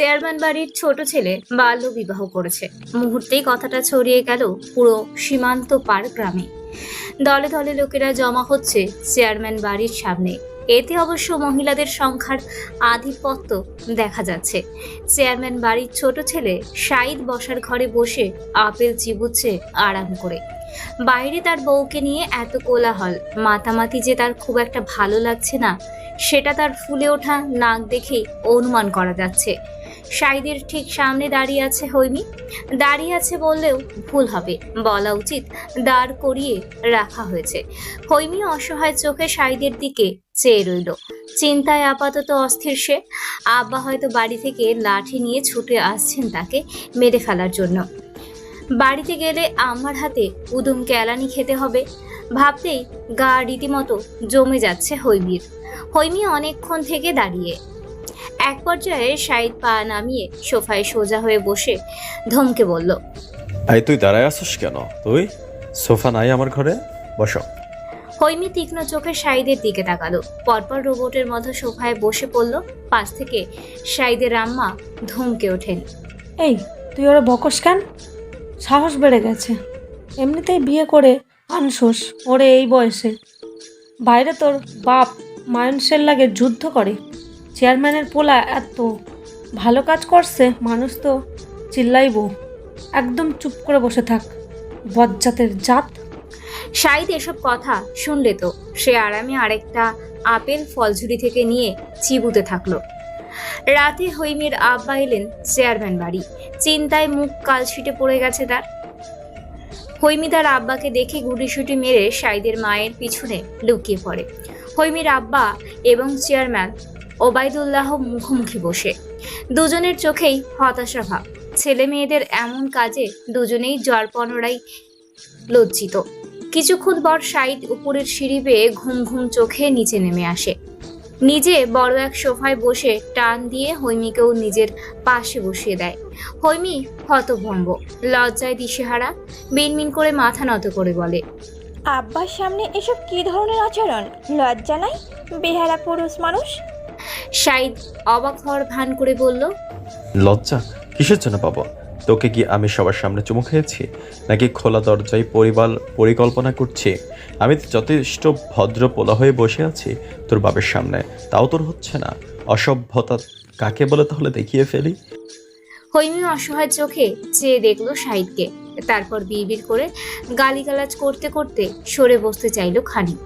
Chairman বাড়ির ছোট ছেলে বাল্য বিবাহ করেছে। মুহূর্তেই কথাটা ছড়িয়ে গেল পুরো সীমান্ত পার গ্রামে। দলে দলে লোকেরা জমা হচ্ছে চেয়ারম্যান বাড়ির সামনে। এতে অবশ্য মহিলাদের সংখ্যার আধিপত্য দেখা যাচ্ছে। চেয়ারম্যান বাড়ির ছোট ছেলে শাহিদ বসার ঘরে বসে আপেল চিবুচ্ছে আরাম করে। বাইরে তার বউকে নিয়ে এত কোলাহল, মাতামাতি যে তার খুব একটা ভালো লাগছে না সেটা তার ফুলে ওঠা নাক দেখেই অনুমান করা যাচ্ছে। শাহিদের ঠিক সামনে দাঁড়িয়ে আছে হৈমি। দাঁড়িয়ে আছে বললেও ভুল হবে, বলা উচিত দাঁড় করিয়ে রাখা হয়েছে। হৈমি অসহায় চোখে শাহিদের দিকে চেয়ে রইল। চিন্তায় আপাতত অস্থির সে। আব্বা হয়তো বাড়ি থেকে লাঠি নিয়ে ছুটে আসছেন তাকে মেরে ফেলার জন্য। বাড়িতে গেলে আমার হাতে উদুম কেলানি খেতে হবে ভাবতেই গা রীতিমতো জমে যাচ্ছে হৈমির। হৈমি অনেকক্ষণ থেকে দাঁড়িয়ে। এক পর্যায়ে শাহিদ পা নামিয়ে সোফায় সোজা হয়ে বসে ধমকে বলল, এই তুই দাঁড়ায় আসিস কেন? তুই সোফা নাই আমার ঘরে, বসো। হৈমি তীক্ষ্ণ চোখে শাহিদের দিকে তাকালো। পরপর রোবটের মতো সোফায় বসে পড়ল। পাশ থেকে শাহিদের আম্মা ধমকে ওঠেন, এই তুই ওরা বকস কেন? সাহস বেড়ে গেছে। এমনিতেই বিয়ে করে আনছোস ওরে এই বয়সে। বাইরে তোর বাপ মানুষের লাগে যুদ্ধ করে। চেয়ারম্যানের পোলা এত ভালো কাজ করছে, মানুষ তো চিল্লাইবো। একদম চুপ করে বসে থাক, বজ্জাতের জাত। শাহিদ এসব কথা শুনলে তো সে আরামে আরেকটা আপেল ফলঝুরি থেকে নিয়ে চিবুতে থাকলো। রাতে হৈমির আব্বা এলেন চেয়ারম্যান বাড়ি। চিন্তায় মুখ কালছিটে পড়ে গেছে তার। হৈমি তার আব্বাকে দেখে গুটিসুটি মেরে শাহিদের মায়ের পিছনে লুকিয়ে পড়ে। হৈমির আব্বা এবং চেয়ারম্যান ওবায়দুল্লাহ মুখোমুখি বসে। দুজনের চোখেই হতাশা ভাব। ছেলে মেয়েদের এমন কাজে দুজনেই জরপনরাই লজ্জিত। কিছুক্ষণ পর শাহিদ উপরের সিঁড়ি বেয়ে ঘুম ঘুম চোখে নিচে নেমে আসে। নিজে বড় এক সোফায় বসে টান দিয়ে হৈমিকেও নিজের পাশে বসিয়ে দেয়। হৈমি হতভম্ব, লজ্জায় দিশেহারা, মিনমিন করে মাথা নত করে বলে, আব্বার সামনে এসব কি ধরনের আচরণ? লজ্জা নাই? বেহারা পুরুষ মানুষ। শাহিদ অবাক হওয়ার ভান করে বলল, লজ্জা কিসের জন্য পাবো? তোকে কি আমি সবার সামনে চুমু খেয়েছি, নাকি খোলা দরজায় পরিকল্পনা করছি? আমি তো যথেষ্ট ভদ্র পোলা হয়ে বসে আছি তোর বাবার সামনে, তাও তোর হচ্ছে না। অসভ্যতা কাকে বলে তাহলে দেখিয়ে ফেলি। হৈমি অসহায় চোখে চেয়ে দেখলো শাহিদকে। তারপর বিড়বিড় করে গালিগালাজ করতে করতে সরে বসতে চাইল খানিক।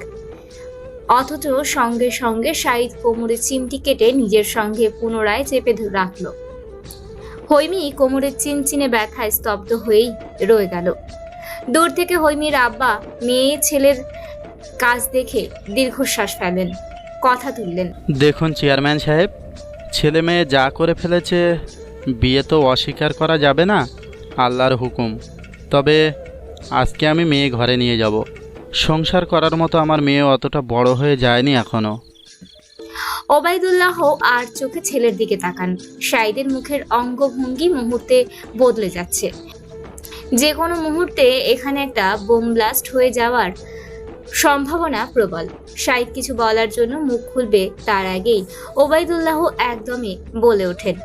অথচ সঙ্গে সঙ্গে শাহিদ কোমরে চিমটি কেটে নিজের সঙ্গে পুনরায় চেপে রাখলো। হৈমি কোমরের চিনচিনে ব্যথায় স্তব্ধ হয়েই রয়ে গেল। দূর থেকে হৈমির আব্বা মেয়ে ছেলের কাজ দেখে দীর্ঘশ্বাস ফেলেন, কথা তুললেন, দেখুন চেয়ারম্যান সাহেব, ছেলে মেয়ে যা করে ফেলেছে বিয়ে তো অস্বীকার করা যাবে না, আল্লাহর হুকুম। তবে আজকে আমি মেয়ে ঘরে নিয়ে যাব। সংসার করার মতো আমার মেয়ে অতটা বড় হয়ে যায়নি এখনও। ওবায়দুল্লাহ আর চোখে ছেলের দিকে তাকান। শাহিদের মুখের অঙ্গভঙ্গি মুহূর্তে বদলে যাচ্ছে। যে কোনো মুহূর্তে এখানে একটা বোম ব্লাস্ট হয়ে যাওয়ার সম্ভাবনা প্রবল। শাহিদ কিছু বলার জন্য মুখ খুলবে তার আগেই ওবায়দুল্লাহ একদমই বলে ওঠেন,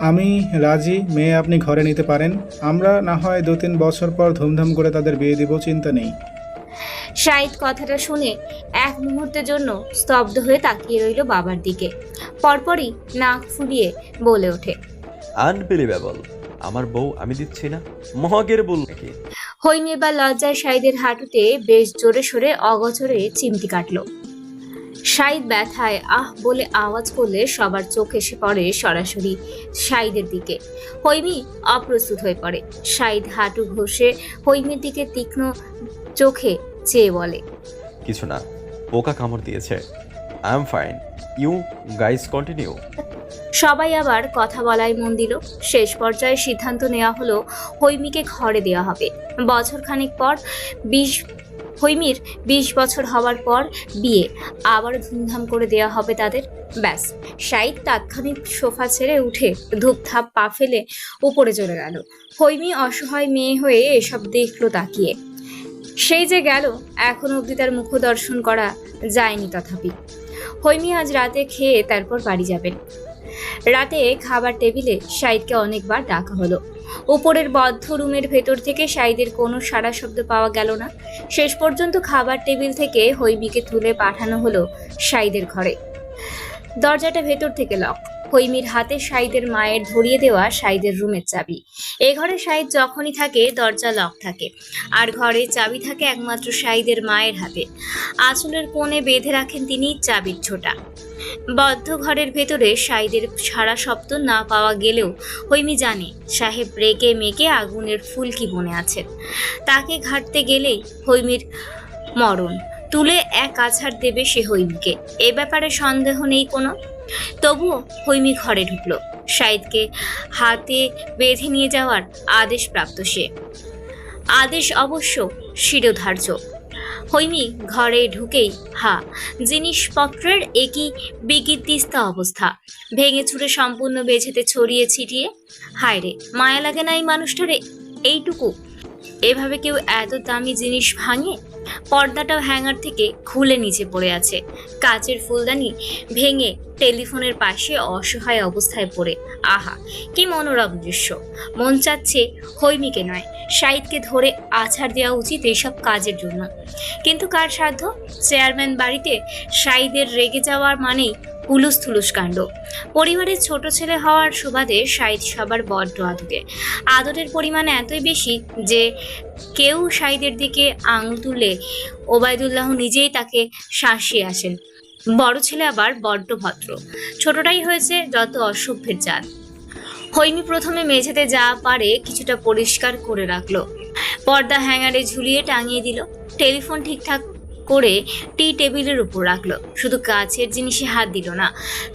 আমি রাজি, মেয়ে আপনি ঘরে নিতে পারেন। আমরা না হয় 2-3 বছর পর ধুমধাম করে তাদের বিয়ে দিব, চিন্তা নেই। শাহিদ কথাটা শুনে এক মুহূর্তের জন্য স্তব্ধ হয়ে তাকিয়ে রইল বাবার দিকে। পরপরই নাক ফুলিয়ে বলে ওঠে, আনবিলিভেবল, আমার বউ আমি দিচ্ছি না, মহাগের বল নাকি? হৈমি বা লজ্জায় শাহিদের হাঁটুতে বেশ জোরে সোরে অগচরে চিমটি কাটলো। শাহিদ ব্যথায় আহ বলে আওয়াজ করলে সবার চোখ এসে পড়ে সরাসরি শাহিদের দিকে। হৈমি অপ্রস্তুত হয়ে পড়ে। শাহিদ হাঁটু ঘষে হৈমির দিকে তীক্ষ্ণ চোখে চেয়ে বলে, কিছু না, পোকা কামড় দিয়েছে। I am fine, you guys continue. সবাই আবার কথা বলায় মন দিল। শেষ পর্যায়ে সিদ্ধান্ত নেওয়া হলো হৈমিকে ঘরে দেওয়া হবে। বছর খানেক পর হৈমির 20 বছর হওয়ার পর বিয়ে, আবার ধুমধাম করে দেওয়া হবে তাদের। ব্যাস, শাহিদ তাৎক্ষণিক সোফা ছেড়ে উঠে ধূপধাপ পা ফেলে উপরে চলে গেল। হৈমি অসহায় মেয়ে হয়ে এসব দেখলো তাকিয়ে। সেই যে গেল, এখন অবধি তার মুখ দর্শন করা যায়নি। তথাপি হৈমি আজ রাতে খেয়ে তারপর বাড়ি যাবেন। রাতে খাবার টেবিলে শাহিদকে অনেকবার ডাকা হলো। উপরের বদ্ধ রুমের ভেতর থেকে শাহিদের কোনো সাড়া শব্দ পাওয়া গেল না। শেষ পর্যন্ত খাবার টেবিল থেকে হৈমিকে তুলে পাঠানো হলো শাহিদের ঘরে। দরজাটা ভেতর থেকে লক। হৈমির হাতে শাহিদের মায়ের ধরিয়ে দেওয়া শাহিদের রুমের চাবি। এ ঘরে শাহিদ যখনই থাকে দরজা লক থাকে, আর ঘরে চাবি থাকে একমাত্র শাহিদের মায়ের হাতে। আঁচলের কোণে বেঁধে রাখেন তিনি চাবির ছোটা। বদ্ধ ঘরের ভেতরে শাহিদের সারা শব্দ না পাওয়া গেলেও হৈমি জানে সাহেব রেগে মেগে আগুনের ফুলকি বনে আছেন। তাকে ঘাঁটতে গেলেই হৈমির মরণ। তুলে এক আছাড় দেবে সে হৈমিকে, এ ব্যাপারে সন্দেহ নেই কোনো। তবুও হৈমি ঘরে ঢুকলো। শাহিদকে হাতে বেঁধে নিয়ে যাওয়ার আদেশ প্রাপ্ত সে। আদেশ অবশ্য শিরোধার্য। হৈমি ঘরে ঢুকেই জিনিসপত্রের একই বিগিতিস্তা অবস্থা, ভেঙে চুরে সম্পূর্ণ বেঝেতে ছড়িয়ে ছিটিয়ে। হায় রে, মায়া লাগে না এই মানুষটারে এইটুকু? এভাবে কেউ এত দামি জিনিস ভাঙে? পর্দাটাও হ্যাঙ্গার থেকে খুলে নিচে পড়ে আছে। কাচের ফুলদানি ভেঙে টেলিফোনের পাশে অসহায় অবস্থায় পড়ে। আহা, কি মনোরম দৃশ্য! মন চাচ্ছে হৈমিকে নয়, শাহিদকে ধরে আছাড় দেওয়া উচিত এইসব কাজের জন্য। কিন্তু কার সাধ্য? চেয়ারম্যান বাড়িতে শাহিদের রেগে যাওয়ার মানেই হুলুস থুলুস কাণ্ড। পরিবারের ছোট ছেলে হওয়ার সুবাদে শাহিদ সবার বড্ড আদরে। আদরের পরিমাণ এতই বেশি যে কেউ শাহিদের দিকে আঙুল তুললে ওবায়দুল্লাহ নিজেই তাকে শাসিয়ে আসেন। বড় ছেলে আবার বড্ড ভদ্র, ছোটটাই হয়েছে যত অসভ্যের জাত। হৈমি প্রথমে মেঝেতে যা পারে কিছুটা পরিষ্কার করে রাখলো, পর্দা হ্যাঙ্গারে ঝুলিয়ে টাঙিয়ে দিল, টেলিফোন ঠিকঠাক করে টি টেবিলের উপর রাখলো। শুধু কাছের জিনিসে হাত দিল না,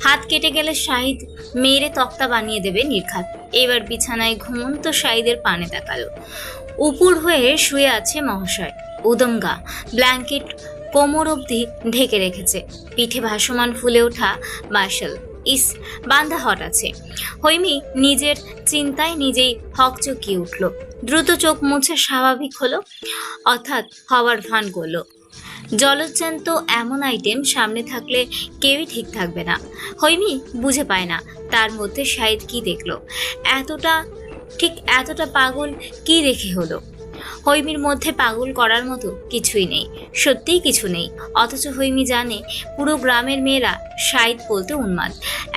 হাত কেটে গেলে শাহিদ মেরে তক্তা বানিয়ে দেবে নির্ঘাত। এবার বিছানায় ঘুমন্ত শাহিদের পানে তাকালো। উপুর হয়ে শুয়ে আছে মহাশয়, উদমগা, ব্ল্যাঙ্কেট কোমর অবধি ঢেকে রেখেছে, পিঠে ভাসমান ফুলে ওঠা মার্শাল ইস বান্ধা হট আছে। হৈমি নিজের চিন্তায় নিজেই হকচকিয়ে উঠল। দ্রুত চোখ মুছে স্বাভাবিক হলো, অর্থাৎ হওয়ার ভান করলো। জলজ্যান্ত এমন আইটেম সামনে থাকলে কেউই ঠিক থাকবে না। হৈমি বুঝে পায় না তার মধ্যে শাহিদ কি দেখলো, এতটা পাগল কি দেখে হলো। হৈমির মধ্যে পাগল করার মতো কিছুই নেই, সত্যিই কিছু নেই। অথচ হৈমি জানে পুরো গ্রামের মেয়েরা শাহিদ বলতে উন্মাদ।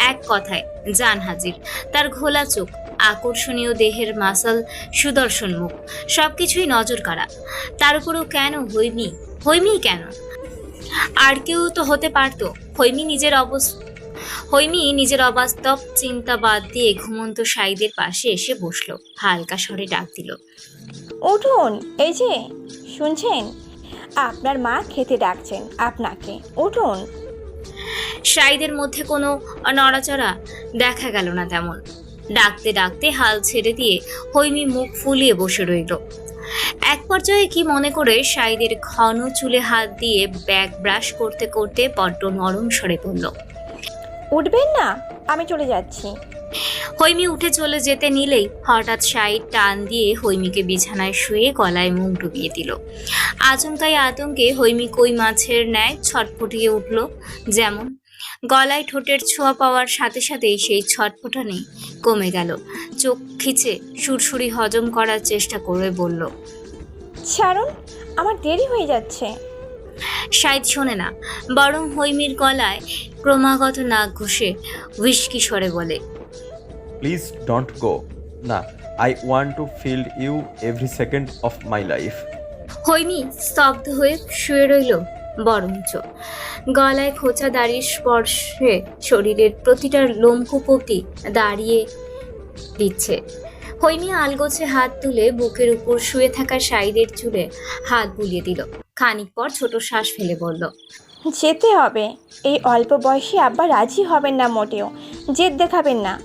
এক কথায় জান হাজির। তার ঘোলা চোখ, আকর্ষণীয় দেহের মাসল, সুদর্শন মুখ, সবকিছুই নজর কাড়া। তার উপরেও কেন হৈমি কেন? আর কেউ তো হতে পারতো। হৈমি নিজের অবাস্তব চিন্তা বাদ দিয়ে ঘুমন্ত শাহিদের পাশে এসে বসলো। হালকা স্বরে ডাক দিল, উঠুন, এই যে শুনছেন, আপনার মা খেতে ডাকছেন আপনাকে, উঠুন। শাহিদের মধ্যে কোনো নড়াচড়া দেখা গেল না তেমন। ডাকতে ডাকতে হাল ছেড়ে দিয়ে হৈমি মুখ ফুলিয়ে বসে রইল। এক পর্যায়ে কি মনে করে শাহিদের ঘন চুলে হাত দিয়ে ব্যাগ ব্রাশ করতে করতে বড্ড নরম স্বরে বলল, উঠবেন না? আমি চলে যাচ্ছি। হৈমি উঠে চলে যেতে নিলেই হঠাৎ শাহিদ টান দিয়ে হৈমিকে বিছানায় শুয়ে গলায় মুখ ডুবিয়ে দিল। আচমকাই আতঙ্কে হৈমি কই মাছের ন্যায় ছটফটিয়ে উঠল। যেমন গলায় ঠোঁটের ছোঁয়া পাওয়ার সাথে সাথেই সেই ছটফটানি কমে গেল। চোখ খিচে সুরসুরি হজম করার চেষ্টা করে বলল, ছাড়ুন, আমার দেরি হয়ে যাচ্ছে। শাহিদ শোনে না, বরং হৈমির গলায় ক্রমাগত নাক ঘষে হুইস্কি স্বরে বলে, প্লিজ ডোন্ট গো। না, I want to feel you every second of my life. Haimi স্তব্ধ হয়ে শুয়ে রইল। বরঞ্চ গলায় খোঁচা দাড়ির স্পর্শে শরীরের প্রতিটা লোমকূপ অবধি দাঁড়িয়ে দিচ্ছে। হৈমি আলগোছে হাত তুলে বুকের উপর শুয়ে থাকা শাহিদের চুলে হাত বুলিয়ে দিল। খানিক পর ছোট শ্বাস ফেলে বলল, যেতে হবে। এই অল্প বয়সে আব্বা রাজি হবেন না মোটেও, জেদ দেখাবেন না।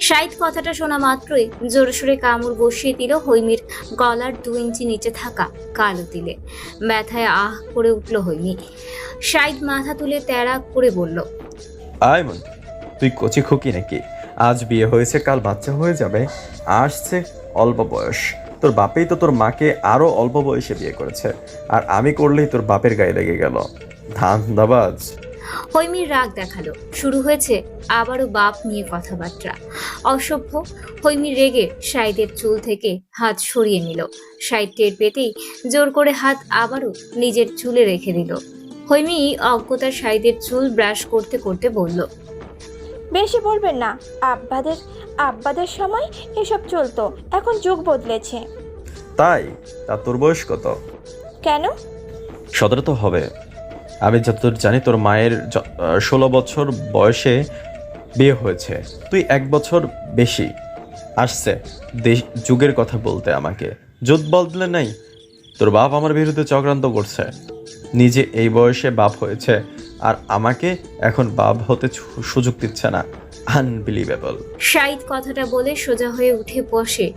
শাহিদ কথাটা শোনা মাত্রই জোরে সোরে কামড় বসিয়ে দিল হৈমির গলার 2 ইঞ্চি নিচে থাকা কালো তিলে। ব্যথায় আহ করে উঠল হৈমি। শাহিদ মাথা তুলে তেড়া করে বলল, আয়মন, তুই কচি খুকি নাকি? আজ বিয়ে হয়েছে, কাল বাচ্চা হয়ে যাবে। আসছে অল্প বয়স। তোর বাপেই তো তোর মাকে আরো অল্প বয়সে বিয়ে করেছে, আর আমি করলেই তোর বাপের গায়ে লেগে গেল। ধান্দাবাজ। হৈমির রাগ দেখালো। শুরু হয়েছে আবারও বাপ নিয়ে কথাবার্তা। অসভ্য। হৈমি রেগে শাহিদের চুল থেকে হাত সরিয়ে নিল। শাহিদ টের পেতেই জোর করে হাত আবারও নিজের চুলে রেখে দিল। হৈমি অজ্ঞতা শাহিদের চুল ব্রাশ করতে করতে বলল, বেশি বলবেন না। আব্বাদের সময় এসব চলতো, এখন যুগ বদলেছে। তাই? তা তোর বয়স কত? কেন? 17 তো হবে। আমি যতদূর জানি তোর মায়ের 16 বছর বয়সে বিয়ে হয়েছে। তুই 1 বছর বেশি আসছে যুগের কথা বলতে আমাকে। যুগ বদলে নাই। তোর বাপ আমার বিরুদ্ধে চক্রান্ত করছে। নিজে এই বয়সে বাপ হয়েছে আর আমাকে এখন বাপ হতে সুযোগ দিচ্ছে না। আনবিলিভেবল। শাহিদ কথাটা বলে সোজা হয়ে উঠে বসে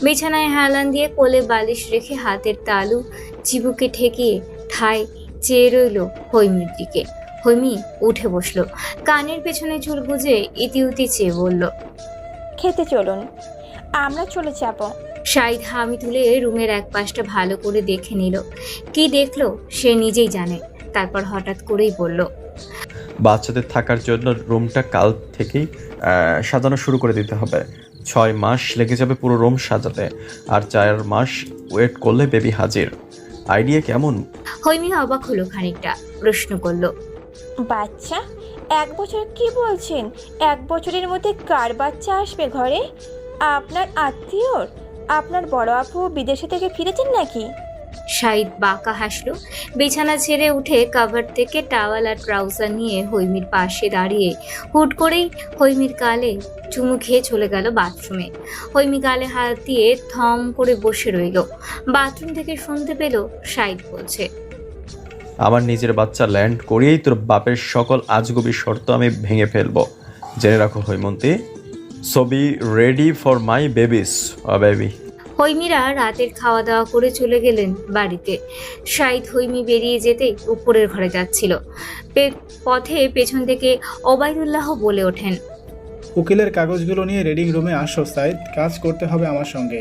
বিছানায় হেলান দিয়ে কোলে বালিশ রেখে হাতের তালু চিবুকে ঠেকিয়ে ঠায় চেয়ে রইল হৈমির দিকে। হৈমি উঠে বসলো, কানের পেছনে চুল গুজে ইতিউতি চেয়ে বলল, খেতে চলুন, আমরা চলে যাব। শাহিদ হামি তুলে রুমের এক পাশটা ভালো করে দেখে নিল। কি দেখলো সে নিজেই জানে। তারপর হঠাৎ করেই বলল, বাচ্চাদের থাকার জন্য রুমটা কাল থেকেই সাজানো শুরু করে দিতে হবে। 6 মাস লেগে যাবে পুরো রুম সাজাতে, আর 4 মাস ওয়েট করলে বেবি হাজির। আইডিয়া কেমন? হৈমি অবাক হলো খানিকটা, প্রশ্ন করলো, বাচ্চা? 1 বছর? কি বলছেন? 1 বছরের মধ্যে কার বাচ্চা আসবে ঘরে? আপনার আত্মীয়র? আপনার বড় আপু বিদেশে থেকে ফিরেছেন নাকি? শাহিদ বাঁকা হাসলো। বিছানা ছেড়ে উঠে কাভার থেকে টাওয়াল আর ট্রাউজার নিয়ে হৈমির পাশে দাঁড়িয়ে হুট করেই হৈমির গালে চুমু খেয়ে চলে গেল বাথরুমে। হৈমি গালে হাত দিয়ে থম করে বসে রইল। বাথরুম থেকে শুনতে পেল শাহিদ বলছে, আমার নিজের বাচ্চা ল্যান্ড করিয়েই তোর বাপের সকল আজগুবি শর্ত আমি ভেঙে ফেলবো। জেনে রাখো Haimanti, so be ready for my babies. Baby. হৈমিরা রাতের খাওয়া দাওয়া করে চলে গেলেন বাড়িতে। শাহিদ হৈমি বেরিয়ে যেতেই উপরের ঘরে যাচ্ছিল। পথে পেছন থেকে ওবায়দুল্লাহ বলে ওঠেন, উকিলের কাগজগুলো নিয়ে রিডিং রুমে আসো সাইদ, কাজ করতে হবে আমার সঙ্গে।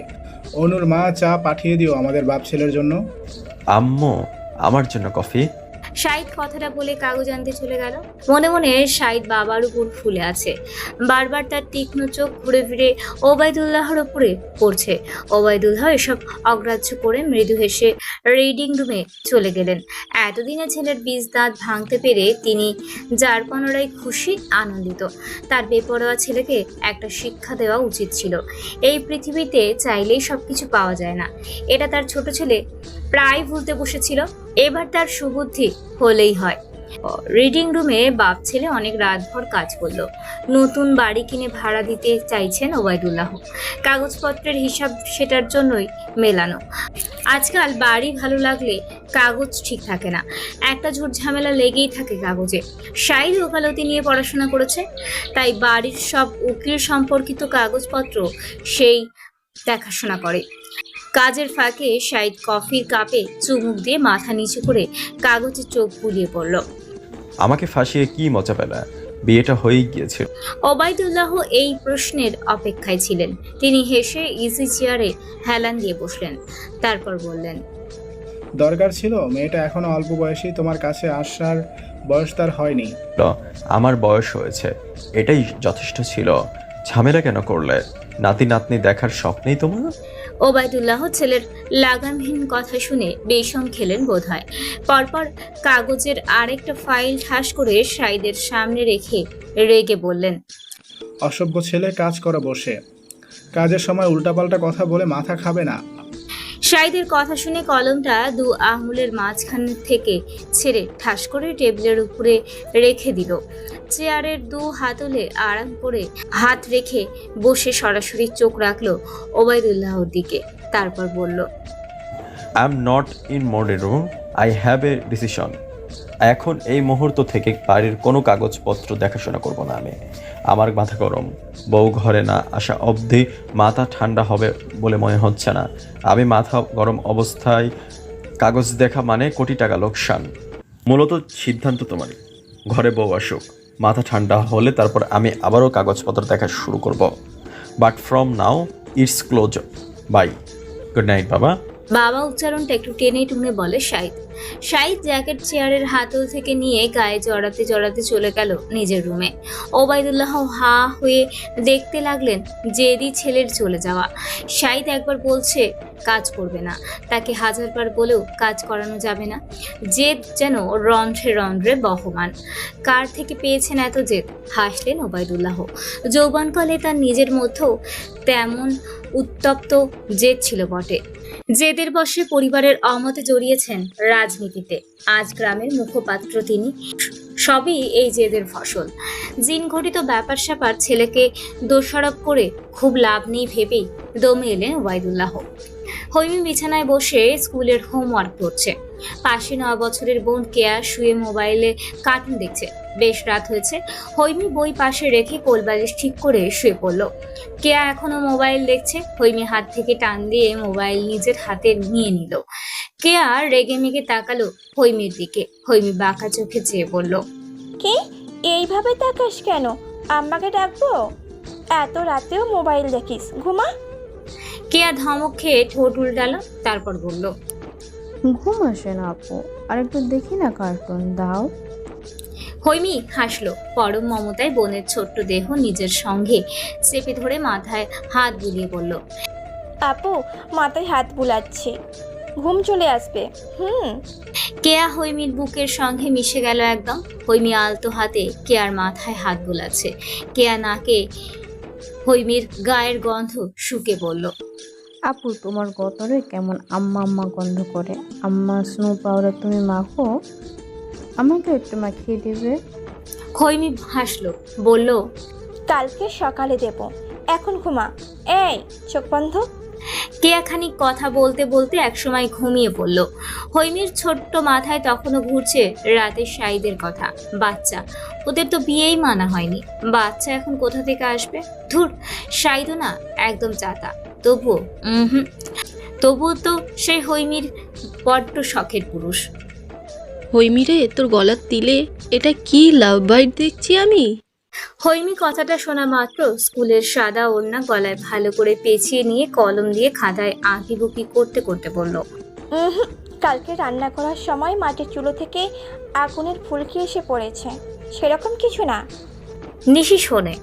অনুর মা চা পাঠিয়ে দিও আমাদের বাপ ছেলের জন্য। আম্মু, আমার জন্য কফি। শাহিদ কথাটা বলে কাগজ আনতে চলে গেল। মনে মনে শাহিদ বাবার উপর ফুলে আছে। বারবার তার তীক্ষ্ণ চোখ ঘুরে ফিরে ওবায়দুল্লাহর উপরে পড়ছে। ওবায়দুল্লাহ এসব অগ্রাহ্য করে মৃদু হেসে রিডিং রুমে চলে গেলেন। এতদিনে ছেলের বীজ দাঁত ভাঙতে পেরে তিনি যার পুনরায় খুশি, আনন্দিত। তার বেপরোয়া ছেলেকে একটা শিক্ষা দেওয়া উচিত ছিল। এই পৃথিবীতে চাইলেই সবকিছু পাওয়া যায় না। এটা তার ছোট ছেলে প্রায় ভুলতে বসেছিল। এবার তার সুবুদ্ধি হলেই হয়। রিডিং রুমে বাপ ছেলে অনেক রাতভর কাজ করলো। নতুন বাড়ি কিনে ভাড়া দিতে চাইছেন ওবায়দুল্লাহ। কাগজপত্রের হিসাব সেটার জন্যই মেলানো। আজকাল বাড়ি ভালো লাগলে কাগজ ঠিক থাকে না, একটা ঝুট ঝামেলা লেগেই থাকে কাগজে। শাহিদ ওকালতি নিয়ে পড়াশোনা করেছে, তাই বাড়ির সব উকিল সম্পর্কিত কাগজপত্র সেই দেখাশোনা করে। কাজের ফাঁকে শাহিদ কফির কাপে চুমুক দিয়ে মাথা নিচু করে কাগজে চোখ বুলিয়ে পড়ল। আমাকে ফাঁসিয়ে কি মজা পেলা? বিয়েটা হয়েই গিয়েছে। ওবায়দুল্লাহ এই প্রশ্নের অপেক্ষায় ছিলেন। তিনি হেসে ইজি চেয়ারে হেলান দিয়ে বসলেন। তারপর বললেন, দরকার ছিল? মেয়েটা এখনো অল্প বয়সী, তোমার কাছে আসার বয়স তার হয়নি। আমার বয়স হয়েছে, এটাই যথেষ্ট ছিল। ঝামেলা কেন করলে? নাতি নাতনি দেখার স্বপ্নেই তোমার? ওবায়দুল্লাহ ছেলের লাগামহীন কথা শুনে বেশম খেলেন বোধহয়। পরপর কাগজের আরেকটা ফাইল ঠাস করে শাহিদের সামনে রেখে রেগে বললেন, অসভ্য ছেলে, কাজ করো বসে। কাজের সময় উল্টাপাল্টা কথা বলে মাথা খাবে না। শাহিদের কথা শুনে কলমটা 2 আঙুলের মাঝখান থেকে ছেড়ে ঠাস করে টেবিলের উপরে রেখে দিল। চেয়ারের 2 হাতলে আরাম করে হাত রেখে বসে সরাসরি চোখ রাখলো ওবায়দুল্লাহর দিকে। তারপর বলল, I am not in mode room, I have a decision. এখন এই মুহূর্ত থেকে বাড়ির কোনো কাগজপত্র দেখাশোনা করব না আমি। আমার মাথা গরম। বউ ঘরে না আসা অবধি মাথা ঠান্ডা হবে বলে মনে হচ্ছে না। আমি মাথা গরম অবস্থায় কাগজ দেখা মানে কোটি টাকা লোকসান। মূলত সিদ্ধান্ত তোমারই। ঘরে বউ আসুক, মাথা ঠান্ডা হলে তারপর আমি আবারও কাগজপত্র দেখা শুরু করব। But from now it's close. Bye. Good night বাবা। বাবা উচ্চারণটা একটু টেনে টুনে বলে শাহিদ। শাহিদ জ্যাকেট চেয়ারের হাতল থেকে নিয়ে গায়ে জড়াতে জড়াতে চলে গেল নিজের রুমে। ওবায়দুল্লাহ হা হয়ে দেখতে লাগলেন জেদি ছেলের চলে যাওয়া। শাহিদ একবার বলছে কাজ করবে না, তাকে হাজারবার বলেও কাজ করানো যাবে না। জেদ যেন রন্ধ্রে রন্ধ্রে বহমান। কার থেকে পেয়েছেন এত জেদ? হাসলেন ওবায়দুল্লাহ। যৌবনকালে তার নিজের মধ্যেও তেমন উত্তপ্ত জেদ ছিল বটে। জেদের বশে পরিবারের অমতে জড়িয়েছেন রাজনীতিতে। আজ গ্রামের মুখপাত্র তিনি। সবই এই জেদের ফসল। জিন ঘটিত ব্যাপার স্যাপার ছেলেকে দোষারোপ করে খুব লাভ নেই ভেবেই দমে এলেন ওবায়দুল্লাহ। হৈমি বিছানায় বসে স্কুলের হোমওয়ার্ক করছে। পাশে 9 বছরের বোন কেয়া শুয়ে মোবাইলে কার্টুন দেখছে। বেশ রাত হয়েছে। হৈমি বই পাশে রেখে কোলবালিশ ঠিক করে শুয়ে পড়ল। কেয়া এখনো মোবাইল দেখছে। হৈমি হাত থেকে টান দিয়ে মোবাইল নিজের হাতে নিয়ে নিল। কেয়া রেগে মেগে তাকালো হৈমির দিকে। হৈমি বাঁকা চোখে চেয়ে বলল, কি এইভাবে তাকাস কেন? আম্মাকে ডাকবো? এত রাতেও মোবাইল দেখিস, ঘুমা। কেয়া ধমক খেয়ে ঠোঁট উল্টালো, তারপর বলল, ঘুম আসে না আপু, আর একটু দেখি না কার্টুন দাও। হৈমি হাসলো। পরম মমতায় বোনের ছোট্ট দেহ নিজের সঙ্গে চেপে ধরে মাথায় হাত বুলিয়ে বলল, আপু মাথায় হাত বুলাচ্ছে, ঘুম চলে আসবে। কেয়া হৈমির বুকের সঙ্গে মিশে গেল একদম। হৈমি আলতো হাতে কেয়ার মাথায় হাত বুলাচ্ছে। কেয়া নাকে হৈমির গায়ের গন্ধ শুকে বলল, আপু তোমার গতরে কেমন আম্মা আম্মা গন্ধ করে। আম্মা স্নো পাউডার তুমি মাখো, আমাকে একটু মাখিয়ে দেবে। হৈমি হাসলো, বলল, কালকে সকালে দেব, এখন ঘুমা। এই চোখ বন্ধ। কেয়া খানিক কথা বলতে বলতে একসময় ঘুমিয়ে পড়ল। হৈমির ছোট্ট মাথায় তখনও ঘুরছে রাতের শাহিদের কথা। বাচ্চা, ওদের তো বিয়েই মানা হয়নি। বাচ্চা এখন কোথা থেকে আসবে? ধুর, শাহিদও না একদম চাতা। তবুও তো সেই হৈমির বড্ড শখের পুরুষ। হৈমিরে, তোর গলার তিলে এটা কি লাভ বাইট দেখছি আমি? হৈমি কথাটা শোনা মাত্র স্কুলের সাদা ওড়না গলায় ভালো করে পেঁচিয়ে নিয়ে কলম দিয়ে খাতায় আঁকিবুকি করতে করতে বলল, কালকে রান্না করার সময় মাটির চুলো থেকে আগুনের ফুলকি এসে পড়েছে, সেরকম কিছু না। নিশি শোনে।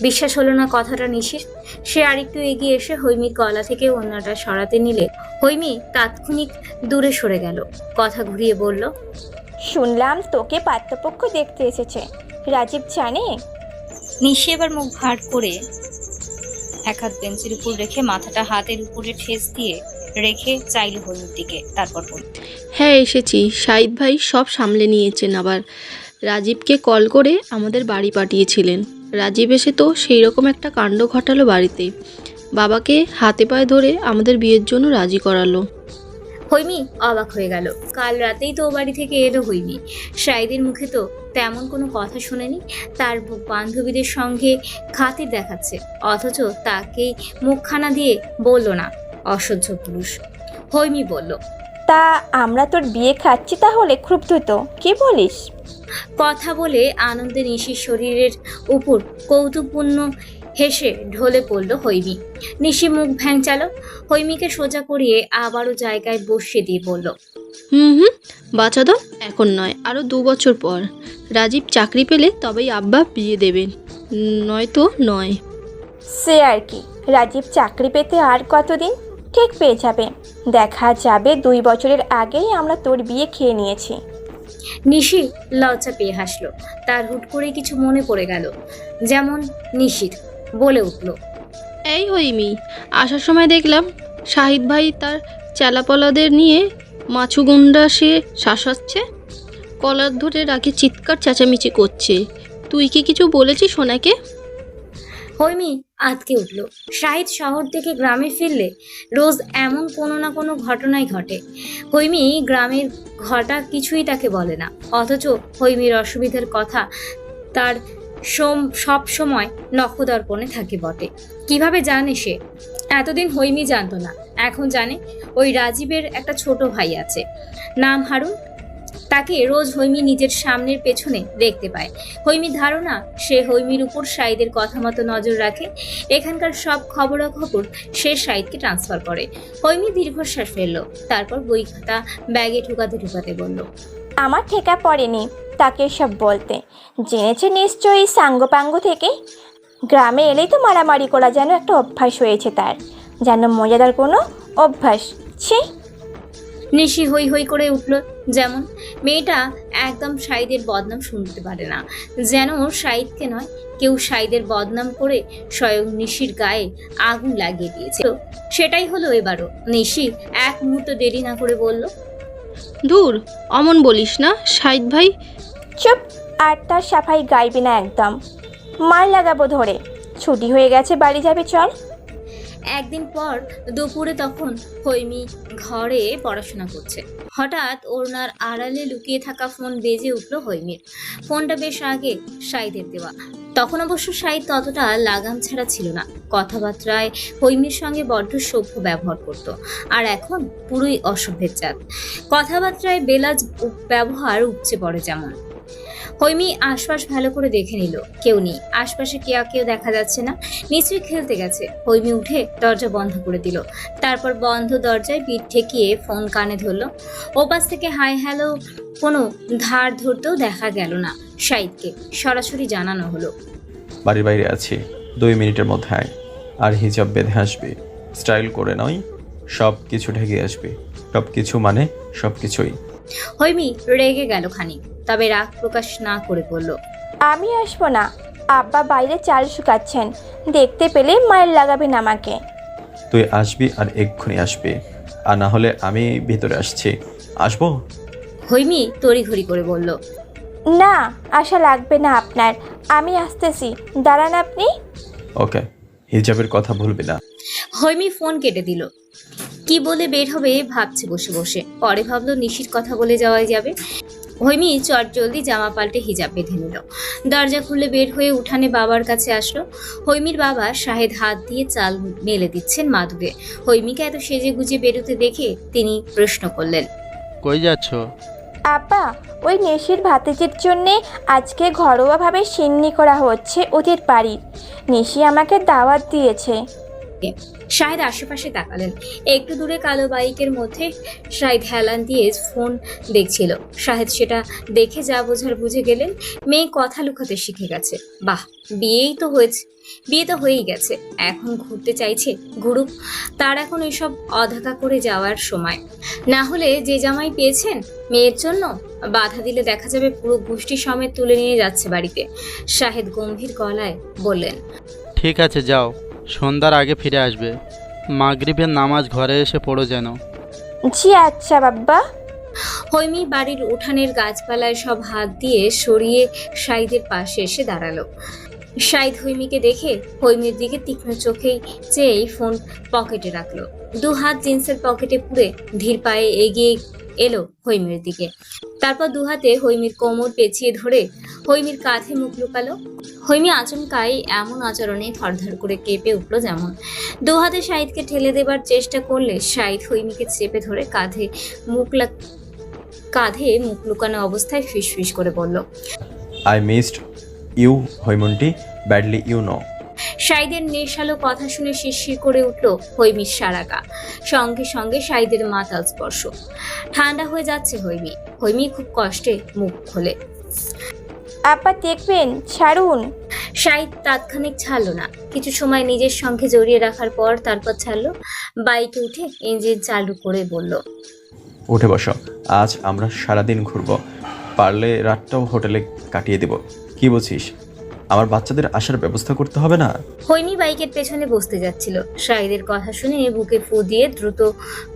বিশ্বাস হলো না কথাটা নিশির। সে আরেকটু এগিয়ে এসে হৈমির গলা থেকে ওড়নাটা সরাতে নিলে হৈমি তাৎক্ষণিক দূরে সরে গেল। কথা ঘুরিয়ে বলল, শুনলাম তোকে পাত্রপক্ষ দেখতে এসেছে, রাজীব জানে? নিশি এবার মুখ ভার করে এক হাত বেঞ্চের উপর রেখে মাথাটা হাতের উপরে ঠেস দিয়ে রেখে চাইল হৈমির দিকে, তারপর বলল, হ্যাঁ এসেছি, শাহিদ ভাই সব সামলে নিয়েছেন। আবার রাজীবকে কল করে আমাদের বাড়ি পাঠিয়েছিলেন। রাজীব এসে তো সেই রকম একটা কাণ্ড ঘটালো বাড়িতে। বাবাকে হাতে পায়ে ধরে আমাদের বিয়ের জন্য রাজি করালো। হৈমি অবাক হয়ে গেল। কাল রাতেই তো ও বাড়ি থেকে এলো হৈমি। শাহিদের মুখে তো তেমন কোনো কথা শোনেনি। তার বান্ধবীদের সঙ্গে খাতির দেখাচ্ছে, অথচ তাকেই মুখখানা দিয়ে বলল না। অসহ্য পুরুষ। হৈমি বলল, তা আমরা তোর বিয়ে খাচ্ছি তাহলে? ক্ষুব্ধ তো, কি বলিস? কথা বলে আনন্দে নিশির শরীরের উপর কৌতুকপূর্ণ হেসে ঢলে পড়ল হৈমি। নিশি মুখ ভ্যাংচালো। হৈমিকে সোজা করিয়ে আবারও জায়গায় বসিয়ে দিয়ে বলল, বাঁচা দাও, এখন নয়, আরও 2 বছর পর রাজীব চাকরি পেলে তবেই আব্বা বিয়ে দেবেন, নয়তো নয়। সে আর কি, রাজীব চাকরি পেতে আর কতদিন? ঠিক পেয়ে যাবে, দেখা যাবে 2 বছরের আগেই আমরা তোর বিয়ে খেয়ে নিয়েছি। নিশি লজ্জা পেয়ে হাসলো। তার হুট করে কিছু মনে পড়ে গেল, যেমন নিশির। বলে উঠল, এই হৈমি, আসার সময় দেখলাম শাহিদ ভাই তার চেলাপলাদের নিয়ে মাছুগুন্ডা সে শাসাচ্ছে, কলার ধরে রাখে চিৎকার চেঁচামেচি করছে। তুই কি কিছু বলেছিস সোনাকে? হৈমি আটকে উঠল। শাহিদ শহর থেকে গ্রামে ফিরলে রোজ এমন কোনো না কোনো ঘটনাই ঘটে। হৈমি গ্রামের ঘটা কিছুই তাকে বলে না, অথচ হৈমির অসুবিধার কথা তার সব সময় নখদর্পণে থাকে বটে। কিভাবে জানে সে? এতদিন হৈমি জানতো না, এখন জানে। ওই রাজীবের একটা ছোট ভাই আছে, নাম হারুন। তাকে রোজ হৈমি নিজের সামনের পেছনে দেখতে পায়। হৈমির ধারণা সে হৈমির উপর শাহিদের কথা মতো নজর রাখে। এখানকার সব খবরাখবর সে শাহিদকে ট্রান্সফার করে। হৈমি দীর্ঘশ্বাস ফেললো, তারপর বই খাতা ব্যাগে ঢুকাতে ঢুকাতে বলল, আমার ঠেকা পড়েনি তাকে সব বলতে। জেনেছে নিশ্চয়ই সাঙ্গপাঙ্গ থেকে। গ্রামে এলেই তো মারামারি করা যেন একটা অভ্যাস হয়েছে তার, যেন মজাদার কোনো অভ্যাস। ছি! নিশি হই হই করে উঠল। যেমন মেয়েটা একদম শাহিদের বদনাম শুনতে পারে না, যেন শাহিদকে নয় কেউ শাহিদের বদনাম করে স্বয়ং নিশির গায়ে আগুন লাগিয়ে দিয়েছে। তো সেটাই হলো এবারও। নিশি এক মুহূর্ত দেরি না করে বলল, দূর, অমন বলিস না শাহিদ ভাই। চুপ! আর তার সাফাই গাইবে না একদম। মার লাগাবো ধরে। ছুটি হয়ে গেছে, বাড়ি যাবে, চল। একদিন পর দুপুরে তখন হৈমি ঘরে পড়াশোনা করছে। হঠাৎ ওড়নার আড়ালে লুকিয়ে থাকা ফোন বেজে উঠল হৈমির। ফোনটা বেশ আগে শাহিদের দেওয়া। তখন অবশ্য শাহিদ ততটা লাগাম ছাড়া ছিল না, কথাবার্তায় হৈমির সঙ্গে বড্ড সভ্য ব্যবহার করত। আর এখন পুরোই অসভ্যের জাত। কথাবার্তায় বেলাজ ব্যবহার উপচে পড়ে যেমন। হৈমি আশপাশ ভালো করে দেখে নিল, কেউ নেই। আশপাশে কেউ দেখা যাচ্ছে না, নিশ্চয়ই খেলতে গেছে। হৈমি উঠে দরজা বন্ধ করে দিল। তারপর বন্ধ দরজায় পিঠ ঠেকিয়ে ফোন কানে ধরলো। ওপাশ থেকে হাই হ্যালো কোনো ধার ধরতেও দেখা গেল না শাহিদকে। সরাসরি জানানো হলো, বাড়ির বাইরে আছি, 2 মিনিটের মধ্যে আয়। আর হিজাব বেঁধে আসবে, স্টাইল করে নয়, সব কিছু ঢেকে আসবে। সব কিছু মানে সব কিছুই। হৈমি রেগে গেল খানিক, তবে রাগ প্রকাশ না করে বলল, আমি আসবো না। আব্বা বাইরে চাল শুকাচ্ছেন, দেখতে পেলে মায়ের লাগাবেন আমাকে। তুই আসবি আর এক্ষুনি আসবি, আর না হলে আমি ভিতরে আসছি। আসবো? হৈমি তড়িঘড়ি করে বলল, না, আশা লাগবে না আপনার। আমি আসতেছি, দাঁড়ান আপনি। ওকে, হিজাবের কথা ভুলবি না। হৈমি ফোন কেটে দিল। কি বলে বের হবে ভাবছে বসে বসে। পরে ভাবলো নিশির কথা বলে যাওয়াই যাবে। হৈমি চট জলদি জামা পাল্টে হিজাব বেঁধে নিল। দরজা খুলে বের হয়ে উঠানে বাবার কাছে আসলো। হৈমির বাবা শাহেদ হাত দিয়ে চাল মেলে দিচ্ছেন মাদুরে। হৈমিকে এত সেজে গুজে বেরোতে দেখে তিনি প্রশ্ন করলেন, কই যাচ্ছ? আব্বা, ওই নেশির ভাতিজির জন্যে আজকে ঘরোয়াভাবে সিন্নি করা হচ্ছে ওদের বাড়ির। নেশি আমাকে দাওয়াত দিয়েছে। শাহেদ আশেপাশে তাকালেন। একটু দূরে কালো বাইকের মধ্যে শাহেদ হেলান দিয়ে ফোন দেখছিল। শাহেদ সেটা দেখে যা বোঝার বুঝে গেলেন, মেয়ে কথা লুকাতে শিখে গেছে। বাহ, বিয়ে তো হয়েই গেছে, এখন ঘুরতে চাইছে, ঘুরুক। তার এখন এসব অধাকা করে যাওয়ার সময়। না হলে যে জামাই পেয়েছেন মেয়ের জন্য, বাধা দিলে দেখা যাবে পুরো গোষ্ঠী সমেত তুলে নিয়ে যাচ্ছে বাড়িতে। শাহেদ গম্ভীর গলায় বললেন, ঠিক আছে, যাও, সন্ধ্যার আগে ফিরে আসবে। মাগরিবের নামাজ ঘরে এসে পড়ো যেন। জি আচ্ছা বাব্বা। হৈমি বাড়ির উঠানের গাছপালায় সব হাত দিয়ে সরিয়ে শাহিদের পাশে এসে দাঁড়ালো। শাহিদ হৈমিকে দেখে হৈমির দিকে তীক্ষ্ণ চোখেই চেয়েই ফোন পকেটে রাখলো। 2 হাত জিন্সের পকেটে পুরে ধীর পায়ে এগিয়ে এলো হৈমির দিকে। তারপর 2 হাতে হৈমির কোমর পেঁচিয়ে ধরে হৈমির কাঁধে মুখ লুকালো। হৈমি আচমকাই এমন আচরণে থরথর করে কেঁপে উঠল যেমন। 2 হাতে শাহিদকে ঠেলে দেবার চেষ্টা করলে শাহিদ হৈমিকে চেপে ধরে কাঁধে মুখ লুকানো অবস্থায় ফিসফিস করে বলল, I missed you Haimanti, badly you know. শাহিদের নেশালো কথা শুনে শিরশির করে উঠল হৈমির সারা গা। সঙ্গে সঙ্গে শাহিদের মাতাল স্পর্শ। ঠান্ডা হয়ে যাচ্ছে হৈমি। হৈমি খুব কষ্টে মুখ খোলে। আব্বা দেখবেন, ছাড়ুন। শাহিদ তাৎক্ষণিক ছাড়লো না। কিছু সময় নিজের সঙ্গে জড়িয়ে রাখার পর তারপর ছাড়লো। বাইকে উঠে ইঞ্জিন চালু করে বলল, উঠে বসো, আজ আমরা সারাদিন ঘুরবো, পারলে রাতটাও হোটেলে কাটিয়ে দেব। কি বলছিস? আমার বাচ্চাদের আসার ব্যবস্থা করতে হবে না? হৈমি বাইকের পেছনে বসতে যাচ্ছিল। শাহিদের কথা শুনে বুকে ফু দিয়ে দ্রুত